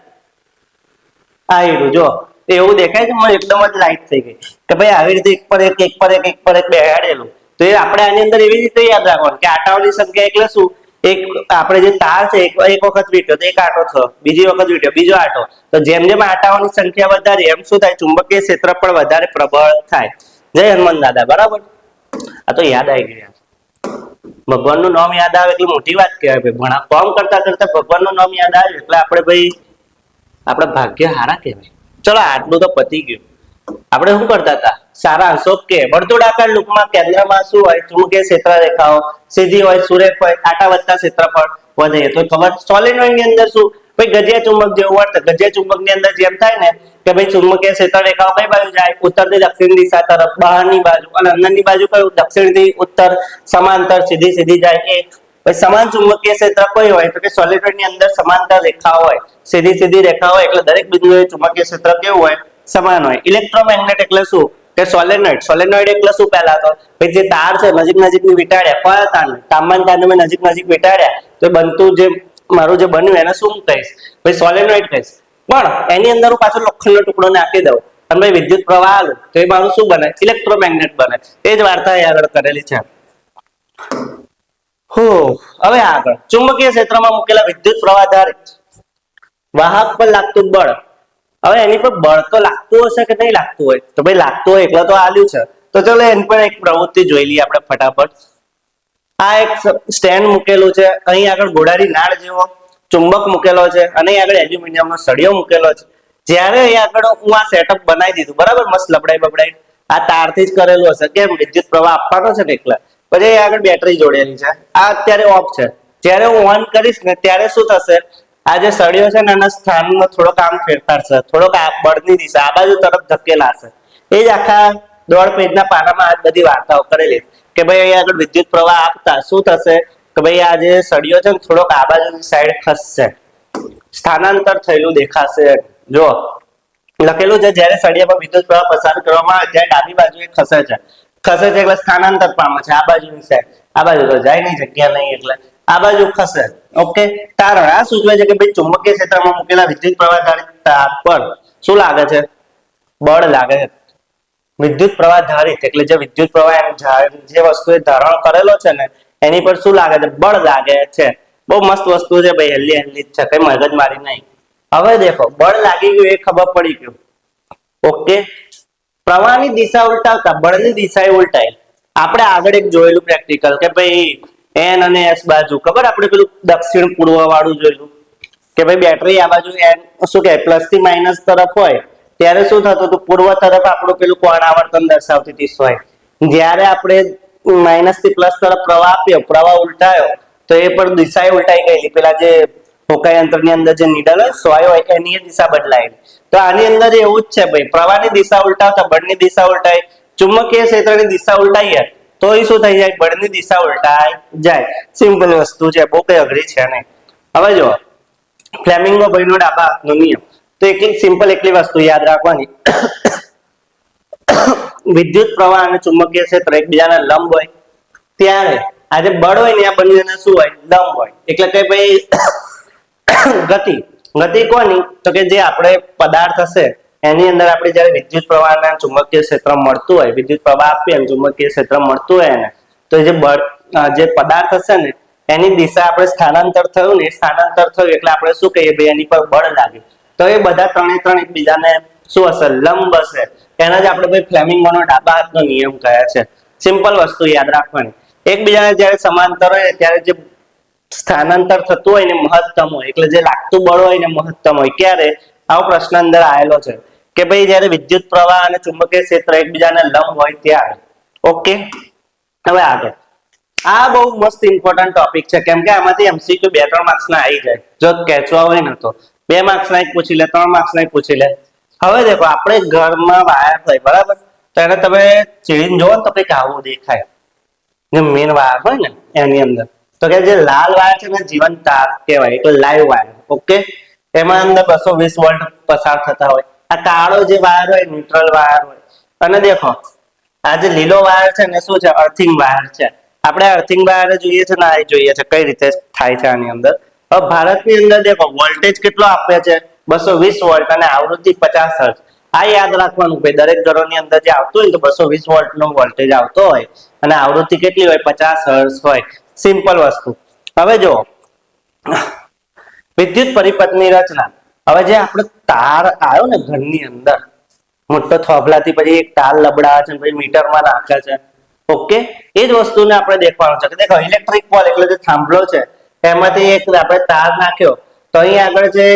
આયડું જો એવું દેખાય છે. મને એકદમ જ લાઈટ થઈ ગઈ કે ભાઈ આવી રીતે એક પર એક બેહાડેલું. તો એ આપણે આની અંદર એવી રીતે યાદ રાખવાનું કે આટાઓની સંખ્યા એટલે શું? એક આપણે જે તાર છે એક વખત વીંટ્યો તો એક આટો થયો, બીજી વખત વીંટ્યો બીજો આટો. તો જેમ જેમ આટાઓની સંખ્યા વધારે એમ શું થાય? ચુંબકીય ક્ષેત્ર પણ વધારે પ્રબળ થાય. જય હનુમાન દાદા. બરાબર? આ તો યાદ આવી ગયું. ભગવાનનું નામ યાદ આવે એટલી મોટી વાત કહેવાય ભાઈ. ભણા કામ કરતા કરતા ભગવાનનું નામ યાદ આવે એટલે આપણે ભાઈ આપણા ભાગ્ય હારા કહેવાય. ચલો આટલું તો પતી ગયું. આપણે શું કરતા હતા? સારા અંશો કે વર્તુળાકાર લૂપમાં કેન્દ્રમાં શું હોય? ચુંબકીય ક્ષેત્ર રેખાઓ સીધી હોય, સુરેખ હોય, આટા વધતા ક્ષેત્રફળ વધે. તો ખબર સોલેનોઇડ ની અંદર શું ભાઈ? ગજિયા ચુંબક જેવું વર્તે. ગજિયા ચુંબક ની અંદર જેમ થાય ને કે ભાઈ ચુંબકીય ક્ષેત્ર રેખાઓ કઈ બાજુ જાય? ઉત્તર થી દક્ષિણ દિશા તરફ, બહારની બાજુ, અને અંદરની બાજુ કયું? દક્ષિણ થી ઉત્તર સમાંતર સીધી સીધી જાય. એ સમાન ચુંબકીય ક્ષેત્ર કોઈ હોય? તો કે સોલેનોઇડ ની અંદર સમાંતર રેખાઓ હોય, સીધી સીધી રેખા હોય એટલે દરેક બિંદુએ ચુંબકીય ક્ષેત્ર કેવું હોય? સમાન હોય. ઇલેક્ટ્રોમેગ્નેટ એટલે શું? કે સોલેનોઇડ એટલે શું? પહેલા તો ભાઈ જે તાર છે નજીક નજીક ની વીંટાળ્યા, કયા તાર? તાંબાના તારને મેં નજીક નજીક વીંટાળ્યા તો બનતું જે મારું જે બન્યું એને શું કહીશ? ભાઈ સોલેનોઇડ કહીશ. પણ એની અંદર હું પાછો લોખંડનો ટુકડો નાખી દઉં અને ભાઈ વિદ્યુત પ્રવાહ આલું તો એ મારું શું બને? ઇલેક્ટ્રોમેગ્નેટ બને. એ જ વાર્તા આગળ કરેલી છે. હવે આગળ ચુંબકીય ક્ષેત્રમાં મૂકેલા વિદ્યુત પ્રવાહ ધારિત વાહક પર લાગતું બળ. હવે એની પર બળ તો લાગતું હશે કે નહીં લાગતું હોય? તો ભાઈ લાગતું હોય એટલે તો આલ્યું છે. તો ચલો એની પર એક પ્રવૃત્તિ જોઈ લઈએ આપણે ફટાફટ. આ એક સ્ટેન્ડ મૂકેલું છે. અહીં આગળ ઘોડાની નાળ જેવો ચુંબક મૂકેલો છે અને અહીં આગળ એલ્યુમિનિયમનો સળિયો મૂકેલો છે. જ્યારે અહીં આગળ હું આ સેટઅપ બનાવી દીધું બરાબર, મસ્ત લબડાઈ આ તારથી જ કરેલું હશે. કેમ? વિદ્યુત પ્રવાહ આપવાનો છે ને એટલે. પછી અહીં આગળ બેટરી જોડેલી છે. આ અત્યારે ઓફ છે. જ્યારે હું ઓન કરીશ ને ત્યારે શું થશે? આ જે સળિયો છે ને એના સ્થાનમાં થોડોક આમ ફેરફાર છે, થોડોક આ બળની દિશા આ બાજુ તરફ ધકેલાશે. એ જ આખા 1.5 પેજના પાનામાં આ બધી વાર્તાઓ કરેલી કે ભાઈ અહીં આગળ વિદ્યુત પ્રવાહ આપતા શું થશે? કે ભાઈ આ જે સળિયો છે ને થોડોક આ બાજુની સાઈડ ખસશે. સ્થાનાંતર થયેલું દેખાશે. જો લખેલું છે જ્યારે સળિયા પર વિદ્યુત પ્રવાહ પસાર કરવામાં આવે ત્યારે ડાબી બાજુએ ખસે છે એટલે સ્થાનાંતર પામે છે. આ બાજુની સાઈડ, આ બાજુ તો જાય નહીં, જગ્યા નહીં એટલે આ બાજુ ખસે. ઓકે, કારણ આ સૂચવે છે કે ભાઈ ચુંબકીય ક્ષેત્રમાં મૂકેલા વિદ્યુત પ્રવાહ ધારિત તાર પર શું લાગે છે? બળ લાગે છે. વિદ્યુત પ્રવાહ ધારિત એટલે જે વિદ્યુત પ્રવાહ જે વસ્તુએ ધારણ કરેલો છે ને એની પર શું લાગે છે? બળ લાગે છે. બહુ મસ્ત વસ્તુ છે ભાઈ, હેલ્લી હેલ્લી છે, કઈ મગજમારી નહીં. હવે દેખો, બળ લાગી ગયું એ ખબર પડી ગયું. ઓકે, પ્રવાહની દિશા ઉલટાવતા બળની દિશા ઉલટાઈ. આપણે આગળ એક જોયેલું પ્રેક્ટિકલ કે ભાઈ એન અને એસ બાજુ, ખબર આપણે પેલું દક્ષિણ પૂર્વ વાળું જોયેલું કે ભાઈ બેટરી આ બાજુ એન શું કે પ્લસ થી માઇનસ તરફ હોય ત્યારે શું થતું હતું? પૂર્વ તરફ આપણું પેલું કોણ આવર્તન દર્શાવતી હતી હોય. જ્યારે આપણે માઇનસ થી પ્લસ તરફ પ્રવાહ આપ્યો, પ્રવાહ ઉલટાયો તો એ પણ દિશા ઉલટાઈ ગયેલી. પેલા જે ફોકાઈ અંતરની અંદર જે નીડલ સોય હોય એની દિશા બદલાય. તો આની અંદર એવું જ છે ભાઈ, પ્રવાહની દિશા ઉલટાવતા બળની દિશા ઉલટાય, ચુંબકીય ક્ષેત્રની દિશા ઉલટાઈએ તો એ શું થઈ જાય? બળની દિશા ઉલટાઈ જાય. સિમ્પલ વસ્તુ છે, બહુ કઈ અઘરી છે નહીં. હવે જો ફ્લેમિંગો ભાઈનો ડાબા હાથનો નિયમ, તો એક સિમ્પલ એકલી વસ્તુ યાદ રાખવાની. વિદ્યુત પ્રવાહ અને ચુંબકીય ક્ષેત્ર એકબીજાના લંબ હોય ત્યારે આ જે બળ હોય ને આ બંનેના શું હોય? લંબ હોય. એટલે કે ભાઈ ગતિ કોની? તો કે જે આપણે પદાર્થ હશે એની અંદર આપણે જયારે વિદ્યુત પ્રવાહ અને ચુંબકીય ક્ષેત્ર મળતું હોય, વિદ્યુત પ્રવાહ આપીએ અને ચુંબકીય ક્ષેત્ર મળતું હોય ને, તો જે બળ જે પદાર્થ હશે ને એની દિશા આપણે સ્થાનાંતર થયું ને, સ્થાનાંતર થયું એટલે આપણે શું કહીએ? ભાઈ એની પર બળ લાગે. તો એ બધા ત્રણે એકબીજાને શું હશે? લંબ હશે. એના જ આપણે ભાઈ ફ્લેમિંગોનો ડાબા હાથનો નિયમ કહે છે. સિમ્પલ વસ્તુ યાદ રાખવાની. એકબીજાને જયારે સમાંતર હોય ત્યારે જે સ્થાનાંતર થતું હોય ને મહત્તમ હોય, એટલે જે લાગતું બળ હોય ને મહત્તમ હોય. ક્યારે? આવો પ્રશ્ન અંદર આવેલો છે કે ભાઈ જયારે વિદ્યુત પ્રવાહ અને ચુંબકીય ક્ષેત્ર એકબીજાને લંબ હોય ત્યારે. ઓકે, હવે આગળ આ બહુ મસ્ત ઇમ્પોર્ટન્ટ ટોપિક છે, કેમ કે આમાંથી એમસીક્યુ 2-3 માર્ક્સ ના આવી જાય. જો ખેંચવા હોય ને તો 2 માર્ક્સ ના પૂછી લે, 3 માર્ક્સ ના પૂછી લે. હવે દેખો, આપણે ઘરમાં વાયર હોય બરાબર, તો એને તમે ચીડીને જોવો તો કઈક આવું દેખાય. જે મેન વાયર હોય ને એની અંદર તો કે જે લાલ વાયર છે ને જીવંત તાર કહેવાય, એટલે લાઈવ વાયર. ઓકે, એમાં અંદર 220 વોલ્ટ પસાર થતા હોય. આ કાળો જે વાયર હોય ન્યુટ્રલ વાયર હોય. અને દેખો આ જે લીલો વાયર છે ને શું છે? અર્થિંગ વાયર છે. આપણે અર્થિંગ વાયર જોઈએ છે ને આ જોઈએ છે કઈ રીતે થાય છે આની અંદર. હવે ભારતની અંદર દેખો વોલ્ટેજ કેટલો આપે છે? 220 વોલ્ટ અને આવૃત્તિ 50 હર્ટ્ઝ. આ યાદ રાખવાનું ભાઈ, દરેક ઘરોની અંદર જે આવતું હોય તો 220 વોલ્ટ નો વોલ્ટેજ આવતો હોય અને આવૃત્તિ કેટલી હોય? 50 હર્ટ્ઝ હોય. સિમ્પલ વસ્તુ. હવે જો વિદ્યુત પરિપથની રચના. હવે જે આપણે તાર આવ્યો ને ઘરની અંદર મોટો થોભલાથી પછી એક તાર લબડાવે છે પછી મીટરમાં નાખે છે. ઓકે, એ જ વસ્તુને આપણે દેખવાનું છે કે દેખો ઇલેક્ટ્રિક પોલ એટલે જે થાંભલો છે એમાંથી એક આપણે તાર નાખ્યો તો અહીં આગળ જે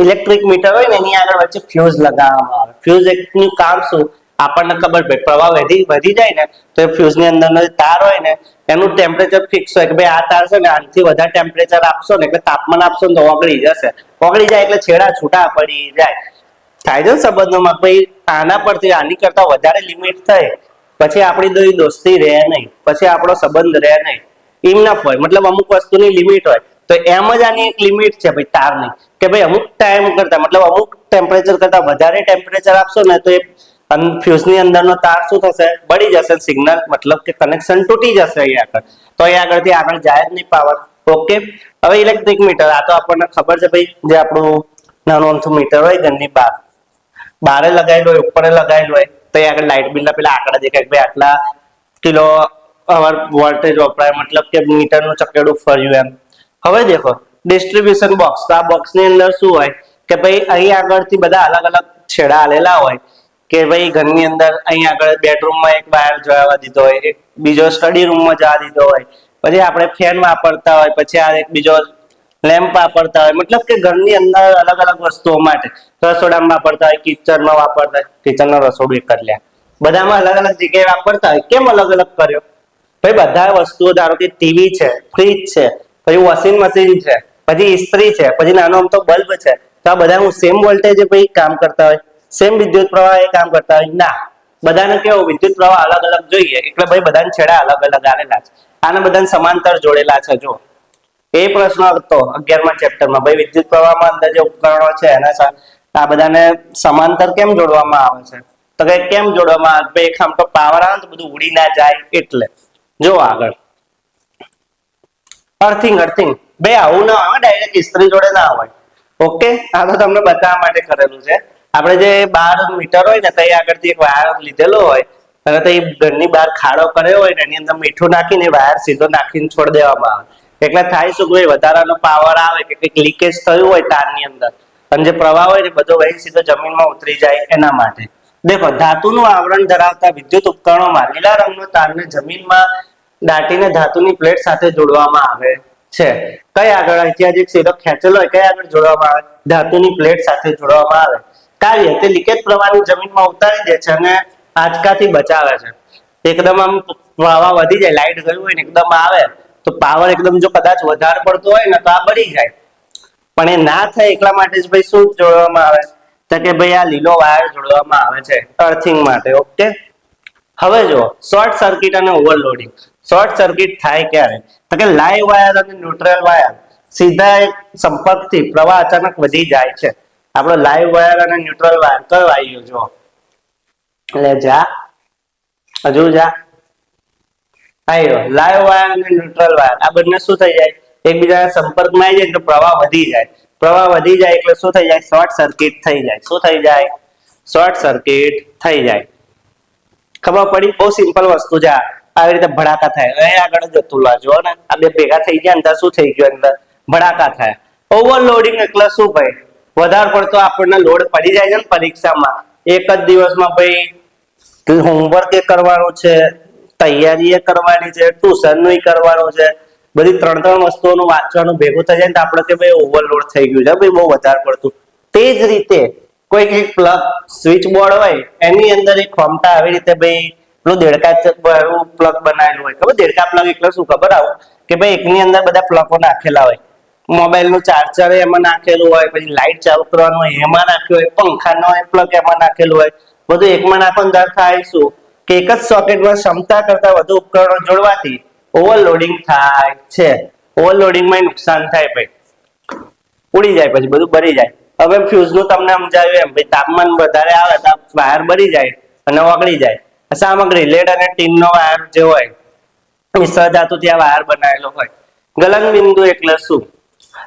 ઇલેક્ટ્રિક મીટર હોય ને એની આગળ વચ્ચે ફ્યુઝ લગાવવામાં આવે. ફ્યુઝ એકનું કામ શું? આપણને ખબર પડે, પ્રવાહ વધી જાય ને તો એ ફ્યુઝની અંદરનો જે તાર હોય ને એનું ટેમ્પરેચર ફિક્સ હોય કે ભાઈ આ તાર છે ને આનાથી વધારે ટેમ્પરેચર આપશો ને એટલે તાપમાન આપશો ને તો ઓગળી જશે. ઓગળી જાય એટલે છેડા છૂટા પડી જાય. થાય છે સંબંધોમાં ભાઈ આના પરથી આની કરતા વધારે લિમિટ થઈ પછી આપણી દોસ્તી રહે નહીં, પછી આપણો સંબંધ રહે નહીં. ઇનફ હોય, મતલબ અમુક વસ્તુની લિમિટ હોય. તો એમ જ આની એક લિમિટ છે ભાઈ તારની કે ભાઈ અમુક ટાઈમ કરતા મતલબ અમુક ટેમ્પરેચર કરતા વધારે ટેમ્પરેચર આપશો ને તો એ ફ્યુઝની અંદરનો તાર શું થશે? બળી જશે. સિગ્નલ મતલબ કે કનેક્શન તૂટી જશે અહીં આગળ. તો અહીં આગળથી આગળ જાય જ નહીં પાવર. ઓકે, હવે ઇલેક્ટ્રિક મીટર આ તો આપણને ખબર છે ભાઈ, જે આપણું નાનું અમથું મીટર હોય ઘરની બારે લગાવેલું હોય, ઉપર લગાવેલું હોય તો આગળ લાઇટ બિલના પેલા આંકડા દેખાય કે ભાઈ આટલા કિલો અવર વોલ્ટેજ વપરાય, મતલબ કે મીટરનું ચકેડું ફર્યું એમ. હવે દેખો ડિસ્ટ્રીબ્યુશન બોક્સ. તો આ બોક્સની અંદર શું હોય કે ભાઈ અહીં આગળથી બધા અલગ અલગ છેડા આલેલા હોય કે ભાઈ ઘરની અંદર અહીં આગળ બેડરૂમમાં એક વાયર જવા દીધો હોય, એક બીજો સ્ટડી રૂમમાં જવા દીધો હોય, પછી આપણે ફેન વાપરતા હોય, પછી આ એક બીજો લેમ્પ વાપરતા હોય, મતલબ કે ઘરની અંદર અલગ અલગ વસ્તુઓ માટે રસોડામાં વાપરતા હોય, કિચનમાં વાપરતા હોય. કિચનનો રસોડું એક જ લે, બધામાં અલગ અલગ જગ્યાએ વાપરતા હોય. કેમ અલગ અલગ કર્યો? ભાઈ બધા વસ્તુઓ ધારો કે ટીવી છે, ફ્રીજ છે, પછી વોશિંગ મશીન છે, પછી ઇસ્ત્રી છે, પછી નાનો અમથો બલ્બ છે, તો આ બધા હું સેમ વોલ્ટેજ ભાઈ કામ કરતા હોય, સેમ વિદ્યુત પ્રવાહ એ કામ કરતા હોય? ના, બધાને કેવો વિદ્યુત પ્રવાહ અલગ અલગ જોઈએ એટલે ભાઈ બધાને છેડા અલગ અલગ આલેલા છે. આને બધાને સમાંતર જોડેલા છે. જો એ પ્રશ્ન હતો 11મા ચેપ્ટરમાં. ભાઈ વિદ્યુત પ્રવાહમાં અંદર જે ઉપકરણો છે એના આ બધાને સમાંતર કેમ જોડવામાં આવે છે? તો કે કેમ જોડવામાં આવે? ભાઈ એક આમ તો પાવર આવે તો બધું ઉડી ના જાય એટલે. જો આગળ અર્થિંગ ભાઈ આવું ના આવે, ડાયરેક્ટ ઇસ્ત્રી જોડે ના હોય. ઓકે, આ તો તમને બતાવવા માટે કરેલું છે. આપણે જે 12 મીટર હોય ને ત્યાં આગળથી એક વાયર લીધેલો હોય અને તો એ ઘરની બહાર ખાડો કર્યો હોય ને એની અંદર મીઠું નાખીને વાયર સીધો નાખીને છોડી દેવામાં આવે. એટલે થાય શું કે વધારાનો પાવર આવે કે કંઈક લીકેજ થયું હોય તારની અંદર અને જે પ્રવાહ હોય ને બધો વહી સીધો જમીનમાં ઉતરી જાય એના માટે. દેખો, ધાતુનું આવરણ ધરાવતા વિદ્યુત ઉપકરણોમાં લીલા રંગનો તારને જમીનમાં દાટીને ધાતુની પ્લેટ સાથે જોડવામાં આવે છે. કઈ આગળ ઐતિહાસિક સીધો ખેંચેલો હોય કઈ આગળ જોડવામાં આવે? ધાતુની પ્લેટ સાથે જોડવામાં આવે. કાર્ય તે લીકેજ પ્રવાહની જમીનમાં ઉતારી દે છે અને આંચકાથી બચાવે છે. એકદમ આમ પ્રવાહ વધી જાય, લાઈટ ગયું હોય ને એકદમ આવે તો પાવર એકદમ જો કદાચ વધારે પડતો હોય ને તો આ બળી જાય. પણ એ ના થાય એટલા માટે જ ભાઈ શું જોડવામાં આવે? તો કે ભાઈ આ લીલો વાયર જોડવામાં આવે છે અર્થિંગ માટે. ઓકે, હવે જો શોર્ટ સર્કિટ અને ઓવરલોડિંગ. શોર્ટ સર્કિટ થાય ક્યારે? તો કે લાઈવ વાયર અને ન્યુટ્રલ વાયર સીધા સંપર્કથી પ્રવાહ અચાનક વધી જાય છે. આપણો લાઈવ વાયર અને ન્યુટ્રલ વાયર કયો આવી ગયો? જો એટલે જા હજુ જા આવ્યો લાઈવ વાયર અને ન્યુટ્રલ વાયર. આ બંને શું થઈ જાય? એકબીજાના સંપર્કમાં આવી જાય તો પ્રવાહ વધી જાય. પ્રવાહ વધી જાય એટલે શું થઈ જાય? શોર્ટ સર્કિટ થઈ જાય. શું થઈ જાય? શોર્ટ સર્કિટ થઈ જાય. ખબર પડી? બહુ સિમ્પલ વસ્તુ છે. આવી રીતે ભડાકા થાય. અહીં આગળ જતું લાજો ને આ બે ભેગા થઈ ગયા અંદર શું થઈ ગયું? અંદર ભડાકા થાય. ઓવરલોડિંગ એટલે શું ભાઈ? વધારે પડતો આપણને લોડ પડી જાય છે ને પરીક્ષામાં. એક જ દિવસમાં ભાઈ હોમવર્ક એ કરવાનું છે, તૈયારી એ કરવાની છે, ટ્યુશનનું કરવાનું છે, બધી 3 વસ્તુઓનું વાંચવાનું ભેગું થઈ જાય ને તો આપણે કે ભાઈ ઓવરલોડ થઈ ગયું છે ભાઈ બહુ વધારે પડતું. તે જ રીતે કોઈ એક પ્લગ સ્વિચ બોર્ડ હોય એની અંદર એક ખોમટા આવી રીતે ભાઈ પેલું દેડકા પ્લગ બનાવેલું હોય. ખબર દેડકા પ્લગ એટલે શું? ખબર આવું કે ભાઈ એકની અંદર બધા પ્લગો નાખેલા હોય. મોબાઈલ નું ચાર્જર એમાં નાખેલું હોય, પછી લાઈટ ચાલુ કરવાનું હોય એમાં નાખ્યું હોય, પંખાનો પ્લગ એમાં નાખેલું હોય. બધું એકમાં નાખો થાય શું કે એક જ સોકેટમાં ક્ષમતા કરતા વધુ ઉપકરણો જોડવાથી ઓવરલોડિંગ થાય છે. ઓવરલોડિંગમાં નુકસાન થાય ભાઈ, ઉડી જાય, પછી બધું બળી જાય. હવે ફ્યુઝ નું તમને સમજાવ્યું એમ ભાઈ તાપમાન વધારે આવે તો વાયર બળી જાય અને ઓગળી જાય. સામગ્રી લેડ અને ટીન નો વાયર જે હોય મિશ્ર ધાતુ ત્યાં વાયર બનાવેલો હોય. ગલન બિંદુ એટલે શું?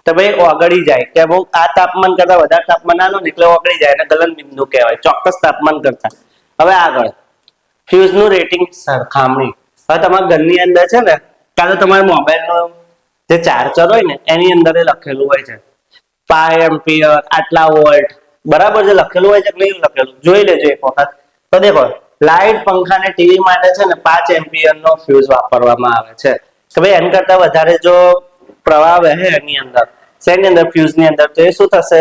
તો ભાઈ ઓગળી જાય કે બહુ આ તાપમાન કરતા વધારે તાપમાન આલો ને એટલે ઓગળી જાય અને ગલન બિંદુ કહેવાય ચોક્કસ તાપમાન કરતા. હવે આગળ ફ્યુઝ નું રેટિંગ સરખામણી. હવે તમારા ઘરની અંદર છે ને કાં તો તમારા મોબાઈલ નો જે ચાર્જર હોય ને એની અંદર લખેલું હોય છે 5 એમ્પિયર આટલા વોલ્ટ, બરાબર છે? લખેલું હોય છે કે નહીં લખેલું જોઈ લેજો એક વખત. તો દેખો લાઈટ, પંખા ને ટીવી માટે છે ને 5 એમ્પિયર નો ફ્યુઝ વાપરવામાં આવે છે. કે ભાઈ એના કરતા વધારે જો પ્રવાહ વહે એની અંદર શેની અંદર ફ્યુઝ ની અંદર તો એ શું થશે?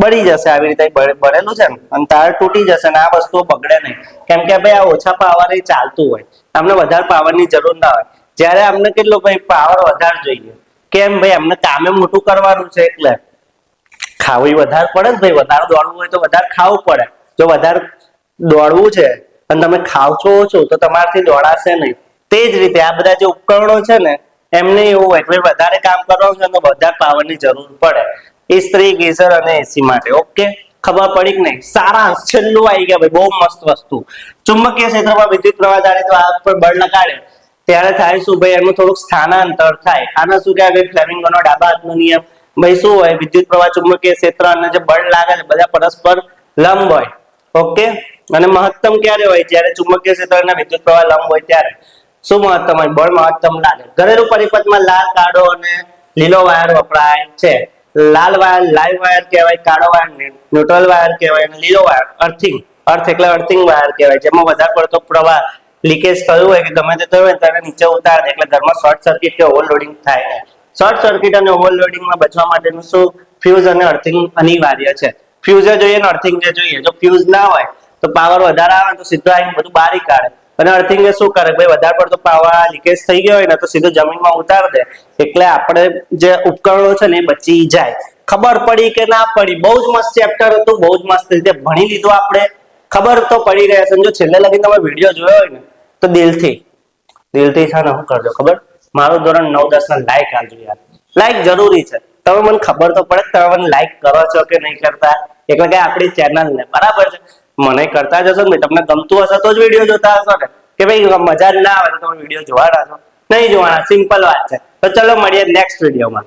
બળી જશે. આવી રીતે બળેલું છે ને અને તાર તૂટી જશે ને આ વસ્તુ બગડે નહીં. કેમ કે ભાઈ આ ઓછા પાવર ચાલતું હોય, અમને વધારે પાવર ની જરૂર ના હોય. જ્યારે અમને કેટલો ભાઈ પાવર વધારે જોઈએ. કેમ ભાઈ? અમને કામે મોટું કરવાનું છે એટલે ખાવું વધારે પડે ને ભાઈ. વધારે દોડવું હોય તો વધારે ખાવું પડે. જો વધારે દોડવું છે અને તમે ખાવ છો ઓછું તો તમારાથી દોડાશે નહીં. તે જ રીતે આ બધા જે ઉપકરણો છે ને એમને એવું હોય કે વધારે કામ કરવાનું છે તો વધારે પાવર ની જરૂર પડે. ઇસ્ત્રી, ગીઝર અને એસી માટે. ઓકે, ખબર પડી કે નહીં? સારા છેલ્લું આવી ગયા ભાઈ, બહુ મસ્ત વસ્તુ. ચુંબકીય ક્ષેત્રમાં વિદ્યુત પ્રવાહ ધારે તો આ પર બળ લગાડે ત્યારે થાય શું ભાઈ? એનું થોડુંક સ્થાનાંતર થાય. આના શું કહેવાય? ફ્લેમિંગોનો ડાબા હાથનો નિયમ. ભાઈ શું હોય? વિદ્યુત પ્રવાહ, ચુંબકીય ક્ષેત્ર અને જે બળ લાગે છે બધા પરસ્પર લંબ હોય. ઓકે, અને મહત્તમ ક્યારે હોય? જ્યારે ચુંબકીય ક્ષેત્ર અને વિદ્યુત પ્રવાહ લંબ હોય ત્યારે. શું મહત્તમ હોય? બળ મહત્તમ લાગે. ઘરેલું પરિપથમાં લાલ, કાળો અને લીલો વાયર વપરાય છે. લાલ વાયર લાઈવ વાયર કહેવાય, કાળો વાયર ન્યુટ્રલ વાયર કહેવાય અને લીલો વાયર અર્થિંગ. અર્થ એટલે અર્થિંગ વાયર કહેવાય. જેમાં વધારે પડતો પ્રવાહ લીકેજ થયું હોય કે ગમે તે થયું હોય ત્યારે નીચે ઉતારે એટલે ઘરમાં શોર્ટ સર્કિટ કે ઓવરલોડિંગ થાય. શોર્ટ સર્કિટ અને ઓવરલોડિંગમાં બચવા માટેનું શું? ફ્યુઝ અને અર્થિંગ અનિવાર્ય છે. ફ્યુઝ જોઈએ ને અર્થિંગ જોઈએ. જો ફ્યુઝ ના હોય તો પાવર વધારે આવે તો સીધો આવીને બધું બારી કાઢે. અને અર્થિંગ એ શું કરે? ભાઈ વધારે પડતો પાવર લીકેજ થઈ ગયો હોય ને તો સીધું જમીનમાં ઉતાર દે. એટલે આપણે જે ઉપકરણો છે ને એ બચી જાય. ખબર પડી કે ના પડી? બહુ જ મસ્ત ચેપ્ટર હતું, બહુ જ મસ્ત રીતે ભણી લીધું આપણે. ખબર તો પડી ગયા. સમજો છેલ્લે લગી તમે વિડીયો જોયો હોય ને તો દિલથી છે ને શું કરજો ખબર? મારું ધોરણ 9, 10 ના લાયક આવજો યાર. લાઈક જરૂરી છે. તમે મને ખબર તો પડે તમે મને લાઈક કરો છો કે નહીં કરતા, એટલે કે આપણી ચેનલ ને બરાબર છે. મને કરતા જશો ને, તમને ગમતું હશે તો જ વિડીયો જોતા હશો ને, કે ભાઈ મજા ના આવે તો તમે વિડીયો જોવાના છો, નહીં જોવાના, સિમ્પલ વાત છે. તો ચલો મળીએ નેક્સ્ટ વિડીયોમાં.